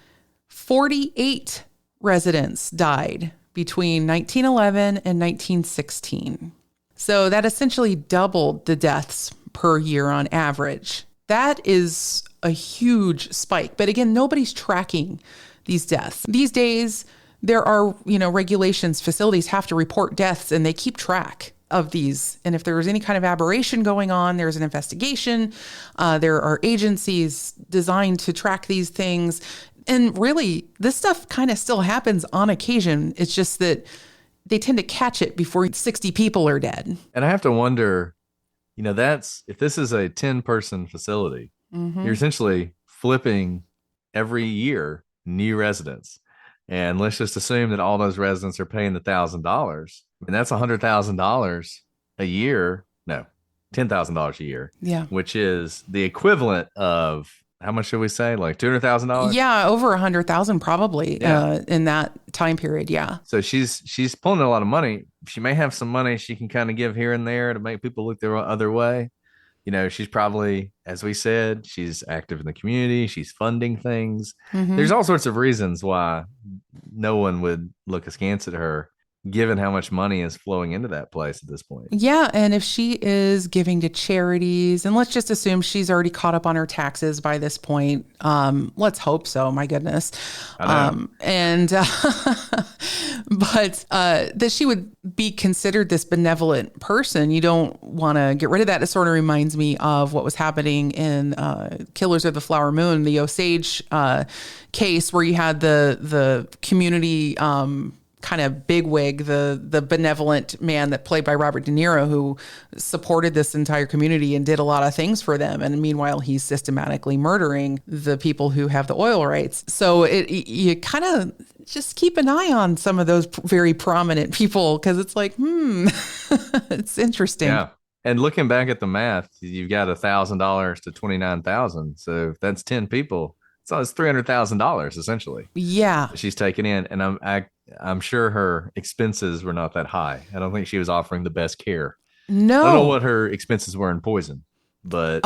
48 residents died between 1911 and 1916. So that essentially doubled the deaths per year on average. That is a huge spike. But again, nobody's tracking these deaths. These days, there are, regulations, facilities have to report deaths and they keep track of these. And if there's any kind of aberration going on, there's an investigation. There are agencies designed to track these things. And really, this stuff kind of still happens on occasion. It's just that they tend to catch it before 60 people are dead. And I have to wonder, if this is a 10-person facility, you're essentially flipping every year new residents. And let's just assume that all those residents are paying the $1,000. And that's $100,000 a year. No, $10,000 a year. Yeah. Which is the equivalent of, how much should we say? Like $200,000? Yeah, over 100,000 probably in that time period. Yeah. So she's pulling a lot of money. She may have some money she can kind of give here and there to make people look their other way. She's probably, as we said, she's active in the community. She's funding things. Mm-hmm. There's all sorts of reasons why no one would look askance at her, given how much money is flowing into that place at this point. Yeah. And if she is giving to charities, and let's just assume she's already caught up on her taxes by this point. Let's hope so. My goodness. I know. But that she would be considered this benevolent person. You don't want to get rid of that. It sort of reminds me of what was happening in Killers of the Flower Moon, the Osage case, where you had the community kind of bigwig, the benevolent man that played by Robert De Niro, who supported this entire community and did a lot of things for them. And meanwhile, he's systematically murdering the people who have the oil rights. So you kind of just keep an eye on some of those very prominent people, because it's like, it's interesting. Yeah. And looking back at the math, you've got $1,000 to 29,000. So if that's 10 people, so it's $300,000 essentially. Yeah. She's taken in, and I'm sure her expenses were not that high. I don't think she was offering the best care. No. I don't know what her expenses were in poison, but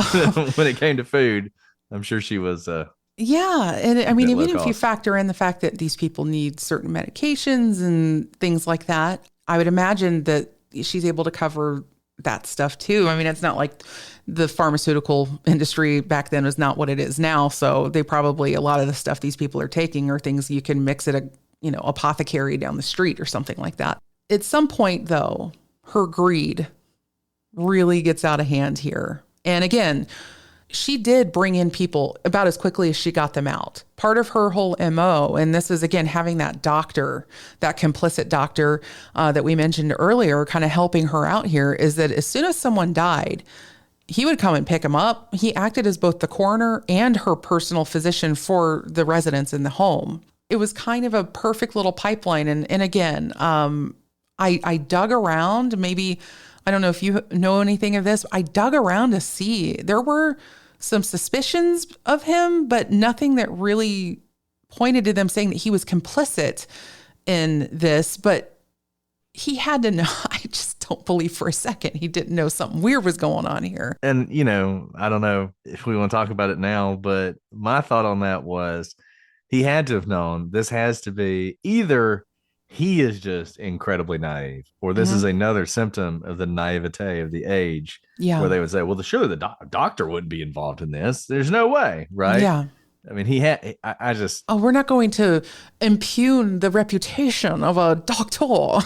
when it came to food, I'm sure she was. Yeah. And I mean, even if you cost. factor in the fact that these people need certain medications and things like that, I would imagine that she's able to cover that stuff too. I mean, it's not like the pharmaceutical industry back then was not what it is now. So they probably, a lot of the stuff these people are taking are things you can mix at a, apothecary down the street or something like that. At some point though, her greed really gets out of hand here. And again, she did bring in people about as quickly as she got them out. Part of her whole MO, and this is, again, having that doctor, that complicit doctor that we mentioned earlier, kind of helping her out here, is that as soon as someone died, he would come and pick him up. He acted as both the coroner and her personal physician for the residents in the home. It was kind of a perfect little pipeline. And again, I dug around, maybe, I don't know if you know anything of this. I dug around to see. There were some suspicions of him, but nothing that really pointed to them saying that he was complicit in this. But he had to know. I just don't believe for a second he didn't know something weird was going on here. And, I don't know if we want to talk about it now, but my thought on that was he had to have known this has to be either he is just incredibly naive, or this is another symptom of the naivete of the age, where they would say, well, surely the doctor wouldn't be involved in this. There's no way, right? Yeah. I mean, he had, I just. Oh, we're not going to impugn the reputation of a doctor.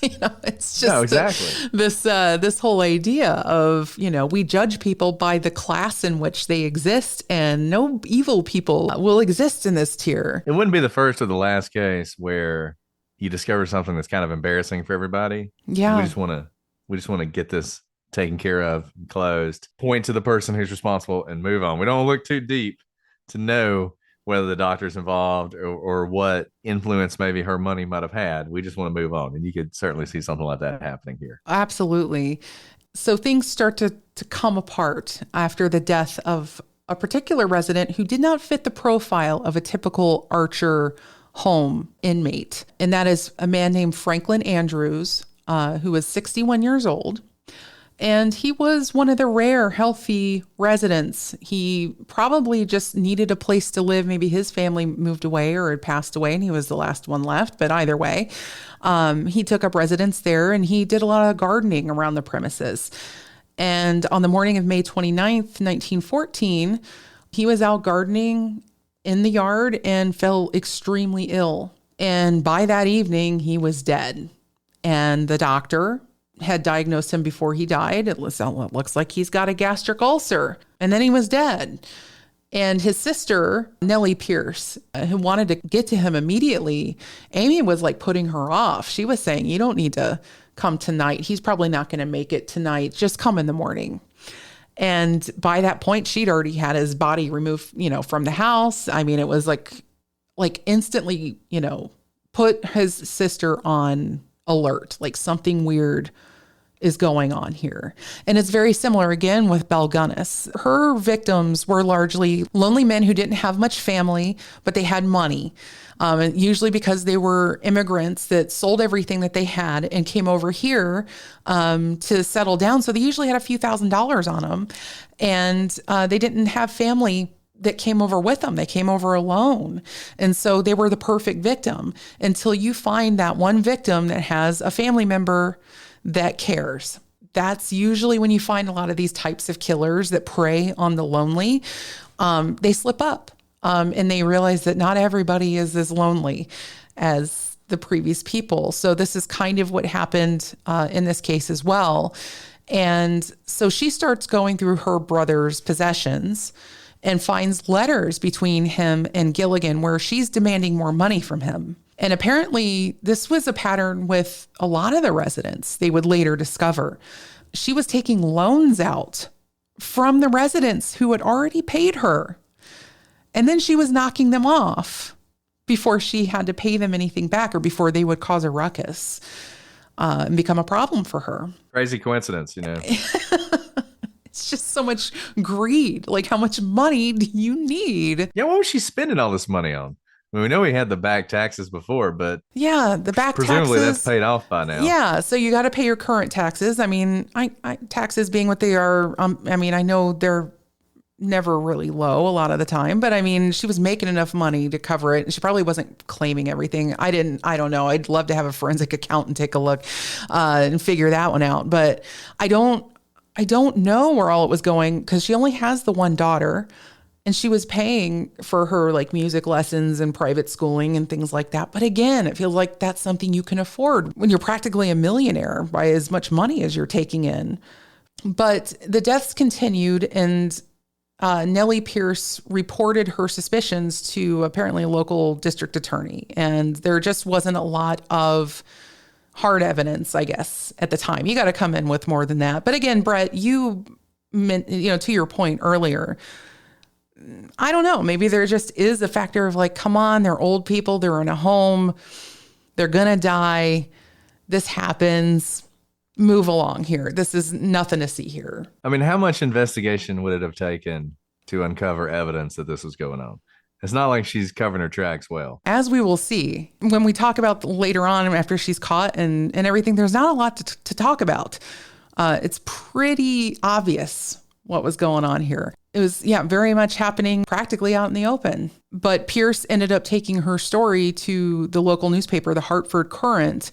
It's just no, exactly. this whole idea of, we judge people by the class in which they exist, and no evil people will exist in this tier. It wouldn't be the first or the last case where you discover something that's kind of embarrassing for everybody. Yeah. We just want to get this taken care of, closed, point to the person who's responsible, and move on. We don't look too deep to know whether the doctor's involved or what influence maybe her money might have had. We just want to move on. And you could certainly see something like that happening here. Absolutely. So things start to come apart after the death of a particular resident who did not fit the profile of a typical Archer home inmate. And that is a man named Franklin Andrews, who was 61 years old. And he was one of the rare healthy residents. He probably just needed a place to live. Maybe his family moved away or had passed away and he was the last one left. But either way, he took up residence there and he did a lot of gardening around the premises. And on the morning of May 29th, 1914, he was out gardening in the yard and fell extremely ill. And by that evening, he was dead. And the doctor had diagnosed him before he died. It looks like he's got a gastric ulcer. And then he was dead. And his sister, Nellie Pierce, who wanted to get to him immediately, Amy was like putting her off. She was saying, you don't need to come tonight. He's probably not going to make it tonight. Just come in the morning. And by that point, she'd already had his body removed, from the house. I mean, it was like instantly, put his sister on alert, like something weird is going on here. And it's very similar again with Belle Gunness. Her victims were largely lonely men who didn't have much family, but they had money. Usually because they were immigrants that sold everything that they had and came over here to settle down. So they usually had a few $1,000s on them. And they didn't have family that came over with them. They came over alone. And so they were the perfect victim until you find that one victim that has a family member that cares. That's usually when you find a lot of these types of killers that prey on the lonely. They slip up and they realize that not everybody is as lonely as the previous people. So this is kind of what happened in this case as well. And so she starts going through her brother's possessions and finds letters between him and Gilligan where she's demanding more money from him. And apparently this was a pattern with a lot of the residents, they would later discover. She was taking loans out from the residents who had already paid her. And then she was knocking them off before she had to pay them anything back or before they would cause a ruckus and become a problem for her. Crazy coincidence, you know. It's just so much greed. Like, how much money do you need? Yeah, what was she spending all this money on? I mean, we know we had the back taxes before, but yeah, the back presumably taxes, that's paid off by now. Yeah, so you got to pay your current taxes. I mean, taxes being what they are, I mean, I know they're never really low a lot of the time, but I mean, she was making enough money to cover it. She probably wasn't claiming everything. I don't know. I'd love to have a forensic accountant take a look and figure that one out. But I don't know where all it was going because she only has the one daughter. And she was paying for her like music lessons and private schooling and things like that. But again, it feels like that's something you can afford when you're practically a millionaire by as much money as you're taking in. But the deaths continued, and Nellie Pierce reported her suspicions to apparently a local district attorney. And there just wasn't a lot of hard evidence, I guess, at the time. You got to come in with more than that. But again, Brett, you know, to your point earlier, I don't know. Maybe there just is a factor of like, come on, they're old people. They're in a home. They're going to die. This happens. Move along here. This is nothing to see here. I mean, how much investigation would it have taken to uncover evidence that this was going on? It's not like she's covering her tracks well. As we will see, when we talk about later on after she's caught and everything, there's not a lot to talk about. It's pretty obvious what was going on here. It was, very much happening practically out in the open. But Pierce ended up taking her story to the local newspaper, the Hartford Courant.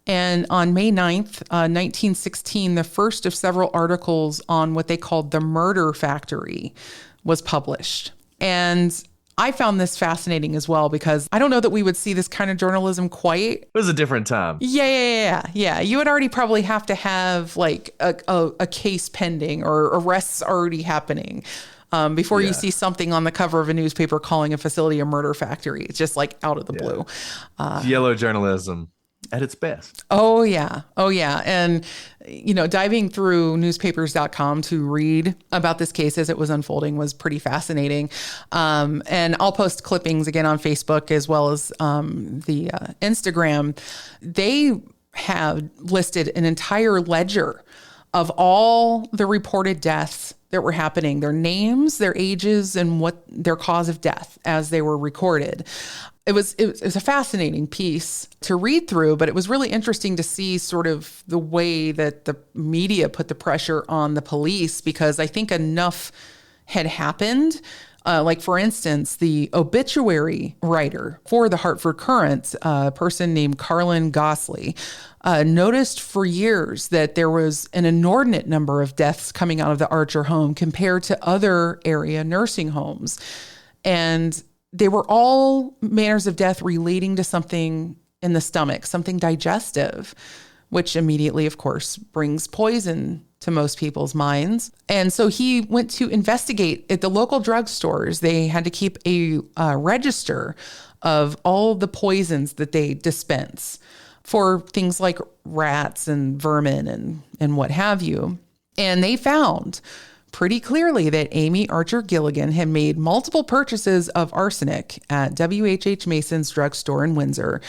And on May 9th, 1916, the first of several articles on what they called the Murder Factory was published. And I found this fascinating as well because I don't know that we would see this kind of journalism quite. It was a different time. Yeah. You would already probably have to have like a case pending or arrests already happening before you see something on the cover of a newspaper calling a facility a murder factory. It's just like out of the blue. Yellow journalism at its best. Oh, yeah. And, you know, diving through newspapers.com to read about this case as it was unfolding was pretty fascinating. And I'll post clippings again on Facebook as well as the Instagram. They have listed an entire ledger of all the reported deaths that were happening, their names, their ages, and what their cause of death as they were recorded. It was a fascinating piece to read through, but it was really interesting to see sort of the way that the media put the pressure on the police, because I think enough had happened. Like, for instance, the obituary writer for the Hartford Courant, a person named Carlin Gosley, noticed for years that there was an inordinate number of deaths coming out of the Archer home compared to other area nursing homes. And they were all manners of death relating to something in the stomach, something digestive, which immediately, of course, brings poison to most people's minds. And so he went to investigate at the local drugstores. They had to keep a register of all the poisons that they dispense for things like rats and vermin and what have you. And they found pretty clearly that Amy Archer-Gilligan had made multiple purchases of arsenic at W.H.H. Mason's drugstore in Windsor,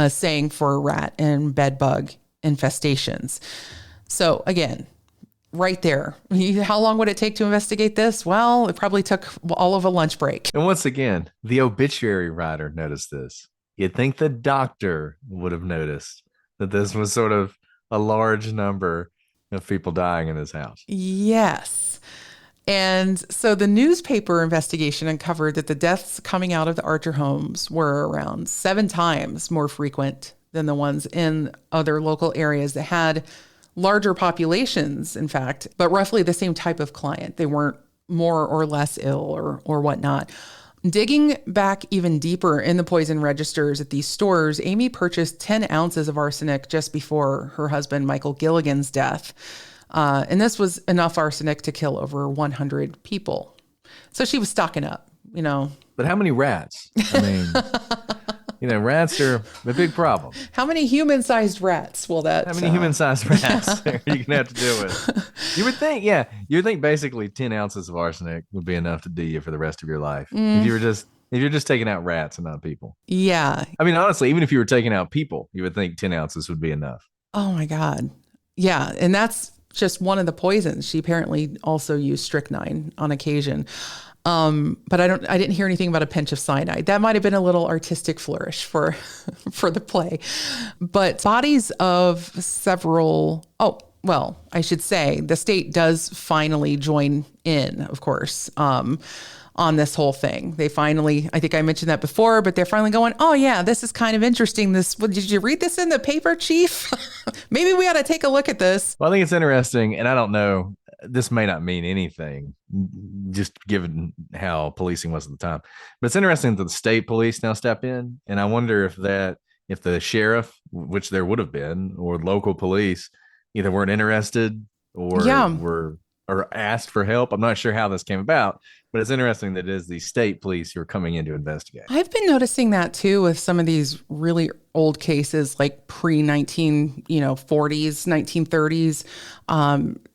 saying for rat and bed bug infestations. So again, right there. How long would it take to investigate this? Well, it probably took all of a lunch break. And once again, the obituary writer noticed this. You'd think the doctor would have noticed that this was sort of a large number of people dying in this house. Yes. And so the newspaper investigation uncovered that the deaths coming out of the Archer homes were around 7 times more frequent than the ones in other local areas that had larger populations, in fact, but roughly the same type of client. They weren't more or less ill or whatnot. Digging back even deeper in the poison registers at these stores, Amy purchased 10 ounces of arsenic just before her husband, Michael Gilligan's death. And this was enough arsenic to kill over 100 people. So she was stocking up, But how many rats? I mean, rats are a big problem. How many human-sized rats will that... How many human-sized rats are you going to have to deal with? You would think basically 10 ounces of arsenic would be enough to do you for the rest of your life. If you're just taking out rats and not people. Yeah. I mean, honestly, even if you were taking out people, you would think 10 ounces would be enough. Oh my God. Yeah. And that's just one of the poisons. She apparently also used strychnine on occasion. But I didn't hear anything about a pinch of cyanide. That might have been a little artistic flourish for the play. But bodies of several, I should say the state does finally join in, of course, on this whole thing. They finally, I think I mentioned that before, but they're finally going, oh yeah, this is kind of interesting. Did you read this in the paper, Chief? Maybe we ought to take a look at this. Well, I think it's interesting, and I don't know, this may not mean anything, just given how policing was at the time. But it's interesting that the state police now step in, and I wonder if the sheriff, which there would have been, or local police, either weren't interested or asked for help. I'm not sure how this came about, but it's interesting that it is the state police who are coming in to investigate. I've been noticing that too with some of these really old cases, like pre-1940s, 1930s.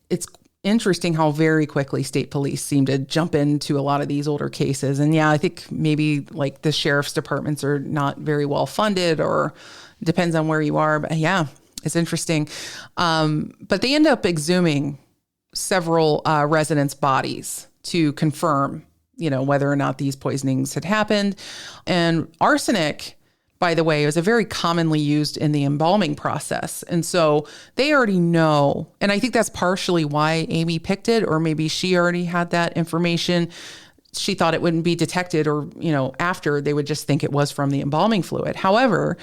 It's interesting how very quickly state police seem to jump into a lot of these older cases. And yeah, I think maybe like the sheriff's departments are not very well funded, or depends on where you are. But yeah, it's interesting. But they end up exhuming several residents' bodies to confirm, whether or not these poisonings had happened. And arsenic, by the way, is a very commonly used in the embalming process. And so they already know. And I think that's partially why Amy picked it, or maybe she already had that information. She thought it wouldn't be detected, or, after they would just think it was from the embalming fluid. However,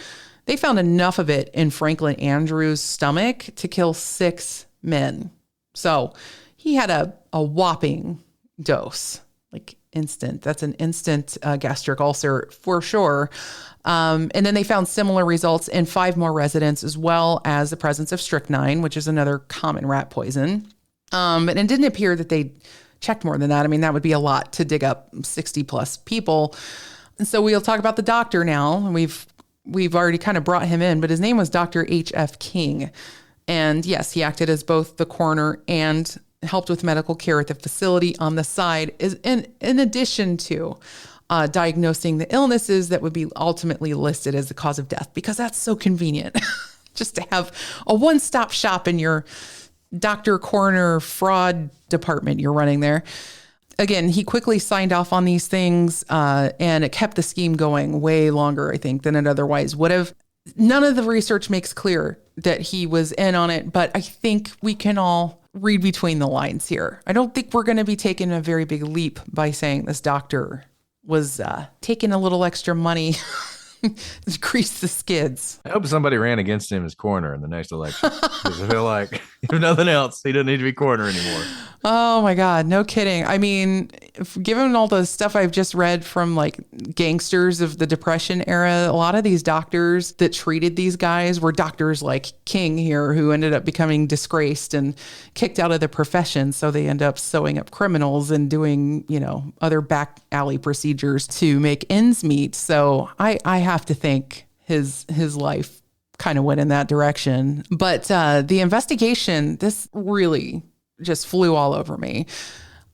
they found enough of it in Franklin Andrews' stomach to kill 6 men. So he had a whopping dose, like instant. That's an instant gastric ulcer for sure. And then they found similar results in 5 more residents, as well as the presence of strychnine, which is another common rat poison. And it didn't appear that they checked more than that. I mean, that would be a lot to dig up 60 plus people. And so we'll talk about the doctor now. And we've already kind of brought him in, but his name was Dr. H.F. King. And yes, he acted as both the coroner and helped with medical care at the facility on the side, in addition to diagnosing the illnesses that would be ultimately listed as the cause of death, because that's so convenient just to have a one-stop shop in your doctor, coroner, fraud department you're running there. Again, he quickly signed off on these things, and it kept the scheme going way longer, I think, than it otherwise would have. None of the research makes clear that he was in on it, but I think we can all read between the lines here. I don't think we're going to be taking a very big leap by saying this doctor was taking a little extra money to grease the skids. I hope somebody ran against him as coroner in the next election, because I feel like, if nothing else, he doesn't need to be coroner anymore. Oh my God, no kidding. I mean, given all the stuff I've just read from like gangsters of the Depression era, a lot of these doctors that treated these guys were doctors like King here, who ended up becoming disgraced and kicked out of the profession. So they end up sewing up criminals and doing, other back alley procedures to make ends meet. So I have to think his life kind of went in that direction. But the investigation, this really just flew all over me,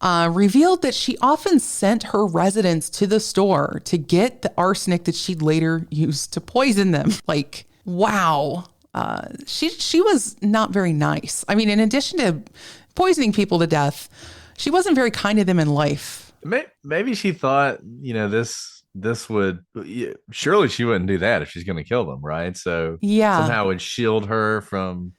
revealed that she often sent her residents to the store to get the arsenic that she'd later use to poison them. Like, wow. She was not very nice. I mean, in addition to poisoning people to death, she wasn't very kind to them in life. Maybe she thought, this would, surely she wouldn't do that if she's going to kill them, right? So somehow it would shield her from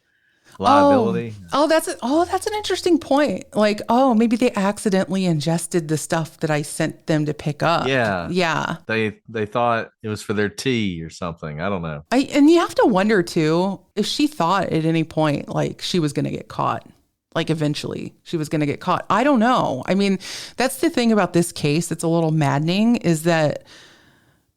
liability. That's an interesting point. Like, maybe they accidentally ingested the stuff that I sent them to pick up. Yeah. They thought it was for their tea or something. I don't know. And you have to wonder too, if she thought at any point like she was going to get caught. Like eventually she was going to get caught. I don't know. I mean, that's the thing about this case that's a little maddening, is that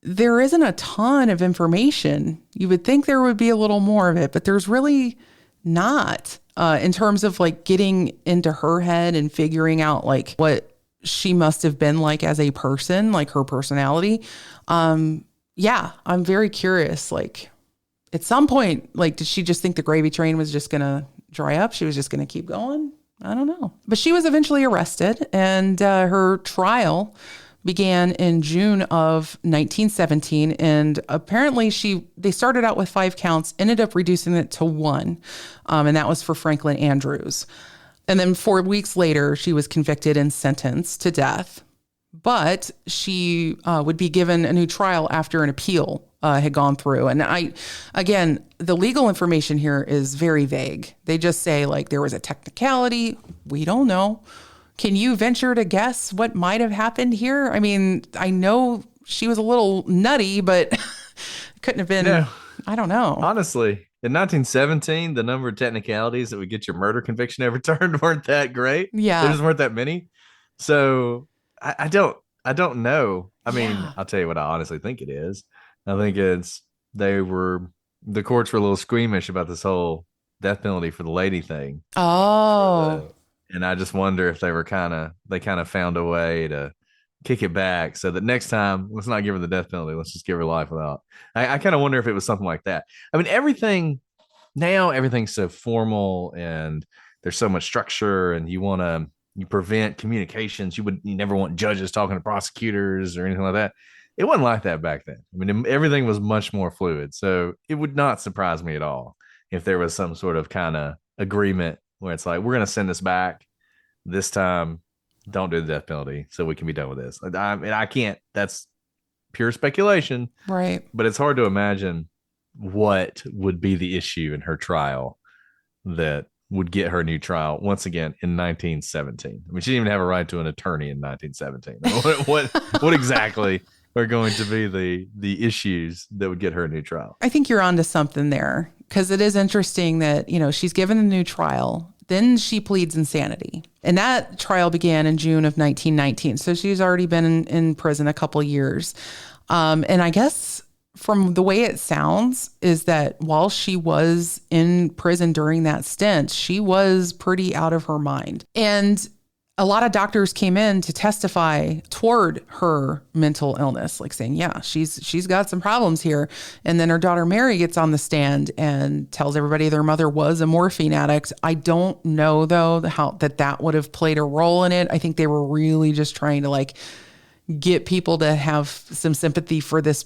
there isn't a ton of information. You would think there would be a little more of it, but there's really not, in terms of like getting into her head and figuring out like what she must have been like as a person, like her personality. I'm very curious. Like at some point, like, did she just think the gravy train was just going to dry up? She was just going to keep going? I don't know. But she was eventually arrested, and her trial began in June of 1917. And apparently they started out with 5 counts, ended up reducing it to 1. And that was for Franklin Andrews. And then 4 weeks later, she was convicted and sentenced to death. But she would be given a new trial after an appeal had gone through. And again, the legal information here is very vague. They just say like there was a technicality. We don't know. Can you venture to guess what might have happened here? I mean, I know she was a little nutty, but it couldn't have been, no. I don't know. Honestly, in 1917, the number of technicalities that would get your murder conviction overturned weren't that great. Yeah. There just weren't that many. So I don't know. I mean, I'll tell you what I honestly think it is. I think the courts were a little squeamish about this whole death penalty for the lady thing. Oh. And I just wonder if they kind of found a way to kick it back so that next time, let's not give her the death penalty. Let's just give her life without. I kind of wonder if it was something like that. I mean, everything's so formal and there's so much structure, and you prevent communications. You never want judges talking to prosecutors or anything like that. It wasn't like that back then. I mean, everything was much more fluid. So it would not surprise me at all if there was some sort of kind of agreement where it's like, we're going to send this back this time. Don't do the death penalty so we can be done with this. I mean, I can't. That's pure speculation. Right. But it's hard to imagine what would be the issue in her trial that would get her a new trial once again in 1917. I mean, she didn't even have a right to an attorney in 1917. What exactly are going to be the issues that would get her a new trial? I think you're onto something there, because it is interesting that, she's given a new trial. Then she pleads insanity. And that trial began in June of 1919. So she's already been in prison a couple of years. And I guess from the way it sounds is that while she was in prison during that stint, she was pretty out of her mind. And a lot of doctors came in to testify toward her mental illness, like saying, yeah, she's got some problems here. And then her daughter Mary gets on the stand and tells everybody their mother was a morphine addict. I don't know, though, how that would have played a role in it. I think they were really just trying to get people to have some sympathy for this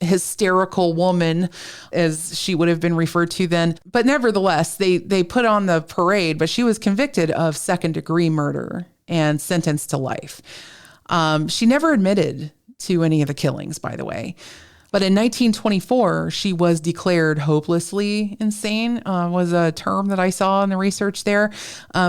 hysterical woman, as she would have been referred to then. But nevertheless, they put on the parade, but she was convicted of second-degree murder and sentenced to life. She never admitted to any of the killings, by the way. But in 1924, she was declared hopelessly insane, was a term that I saw in the research there.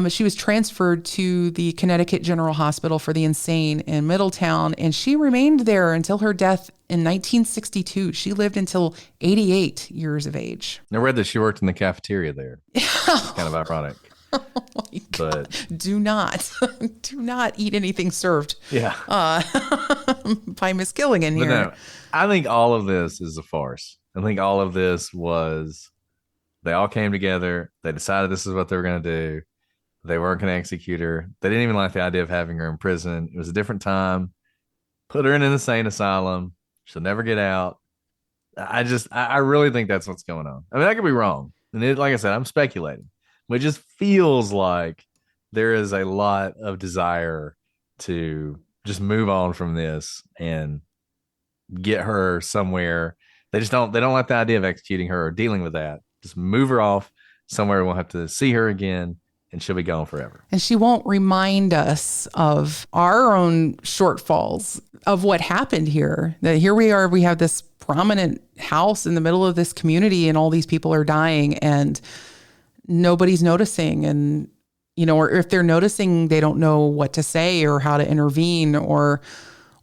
She was transferred to the Connecticut General Hospital for the Insane in Middletown, and she remained there until her death in 1962. She lived until 88 years of age. I read that she worked in the cafeteria there. It's kind of ironic. Oh my God. But do not eat anything served. Yeah. By Miss Gilligan here. But no, I think all of this is a farce. I think all of this was, they all came together. They decided this is what they were going to do. They weren't going to execute her. They didn't even like the idea of having her in prison. It was a different time. Put her in an insane asylum. She'll never get out. I really think that's what's going on. I mean, I could be wrong. And like I said, I'm speculating. It just feels like there is a lot of desire to just move on from this and get her somewhere. They don't like the idea of executing her or dealing with that. Just move her off somewhere we won't have to see her again, and she'll be gone forever. And she won't remind us of our own shortfalls of what happened here. That here we are, we have this prominent house in the middle of this community and all these people are dying and nobody's noticing. And, or if they're noticing, they don't know what to say or how to intervene or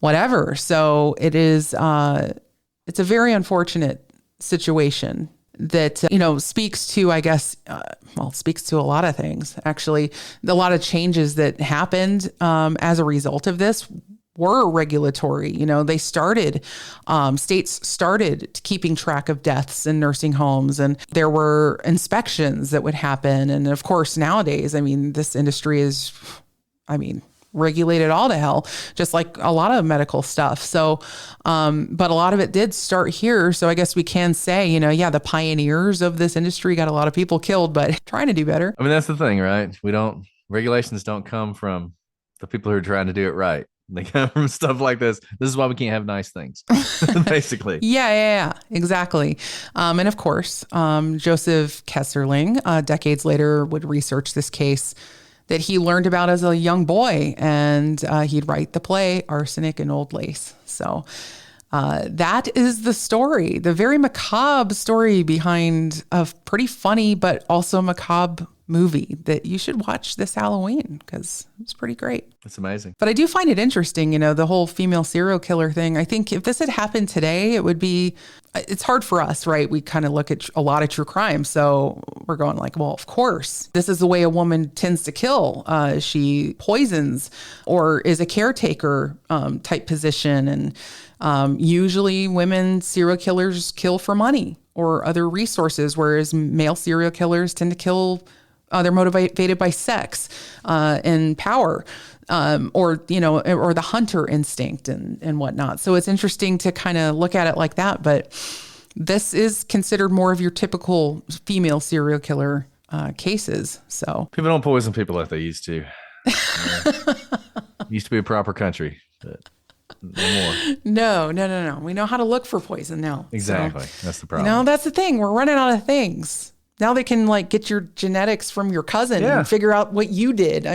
whatever. So it is, it's a very unfortunate situation that, speaks to, I guess, speaks to a lot of things, actually. A lot of changes that happened as a result of this were regulatory. They started, states started keeping track of deaths in nursing homes, and there were inspections that would happen. And of course, nowadays, this industry is, regulated all to hell, just like a lot of medical stuff. So, but a lot of it did start here. So I guess we can say, the pioneers of this industry got a lot of people killed, but trying to do better. That's the thing, right? Regulations don't come from the people who are trying to do it right. They come from stuff like this. This is why we can't have nice things, basically. Yeah, exactly. And of course, Joseph Kesselring, decades later, would research this case that he learned about as a young boy, and he'd write the play Arsenic and Old Lace. So that is the story, the very macabre story behind a pretty funny but also macabre movie that you should watch this Halloween because it's pretty great. It's amazing. But I do find it interesting, the whole female serial killer thing. I think if this had happened today, it's hard for us, right? We kind of look at a lot of true crime. So we're going like, well, of course, this is the way a woman tends to kill. She poisons or is a caretaker type position. And usually women serial killers kill for money or other resources, whereas male serial killers tend to kill they're motivated by sex and power, or the hunter instinct and whatnot. So it's interesting to kind of look at it like that. But this is considered more of your typical female serial killer cases. So people don't poison people like they used to. Used to be a proper country, but no more. No. We know how to look for poison now. Exactly. So, that's the problem. That's the thing. We're running out of things. Now they can get your genetics from your cousin and figure out what you did.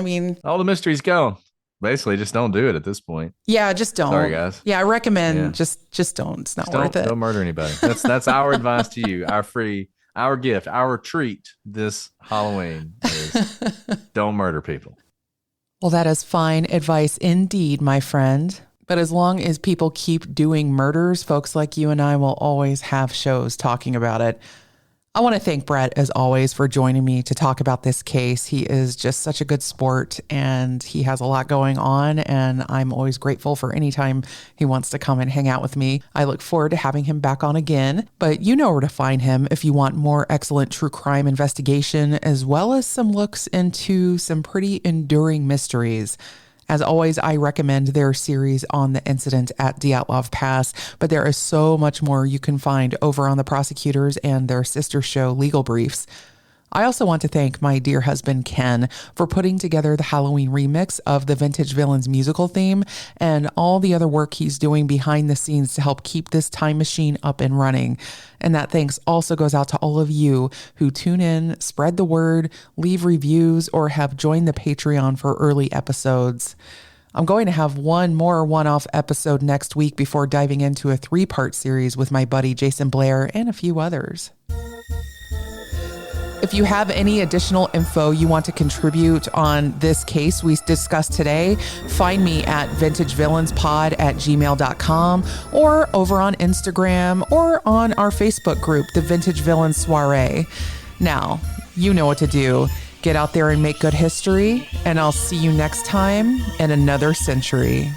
All the mystery's gone. Basically, just don't do it at this point. Yeah, just don't. Sorry, guys. Yeah, I recommend just don't. It's not worth it. Don't murder anybody. That's our advice to you. Our gift, our treat this Halloween is don't murder people. Well, that is fine advice indeed, my friend. But as long as people keep doing murders, folks like you and I will always have shows talking about it. I want to thank Brett, as always, for joining me to talk about this case. He is just such a good sport, and he has a lot going on, and I'm always grateful for any time he wants to come and hang out with me. I look forward to having him back on again, but you know where to find him if you want more excellent true crime investigation, as well as some looks into some pretty enduring mysteries. As always, I recommend their series on the incident at Dyatlov Pass, but there is so much more you can find over on the Prosecutors and their sister show, Legal Briefs. I also want to thank my dear husband, Ken, for putting together the Halloween remix of the Vintage Villains musical theme and all the other work he's doing behind the scenes to help keep this time machine up and running. And that thanks also goes out to all of you who tune in, spread the word, leave reviews, or have joined the Patreon for early episodes. I'm going to have one more one-off episode next week before diving into a 3-part series with my buddy Jason Blair and a few others. If you have any additional info you want to contribute on this case we discussed today, find me at vintagevillainspod@gmail.com or over on Instagram or on our Facebook group, the Vintage Villains Soiree. Now, you know what to do. Get out there and make good history, and I'll see you next time in another century.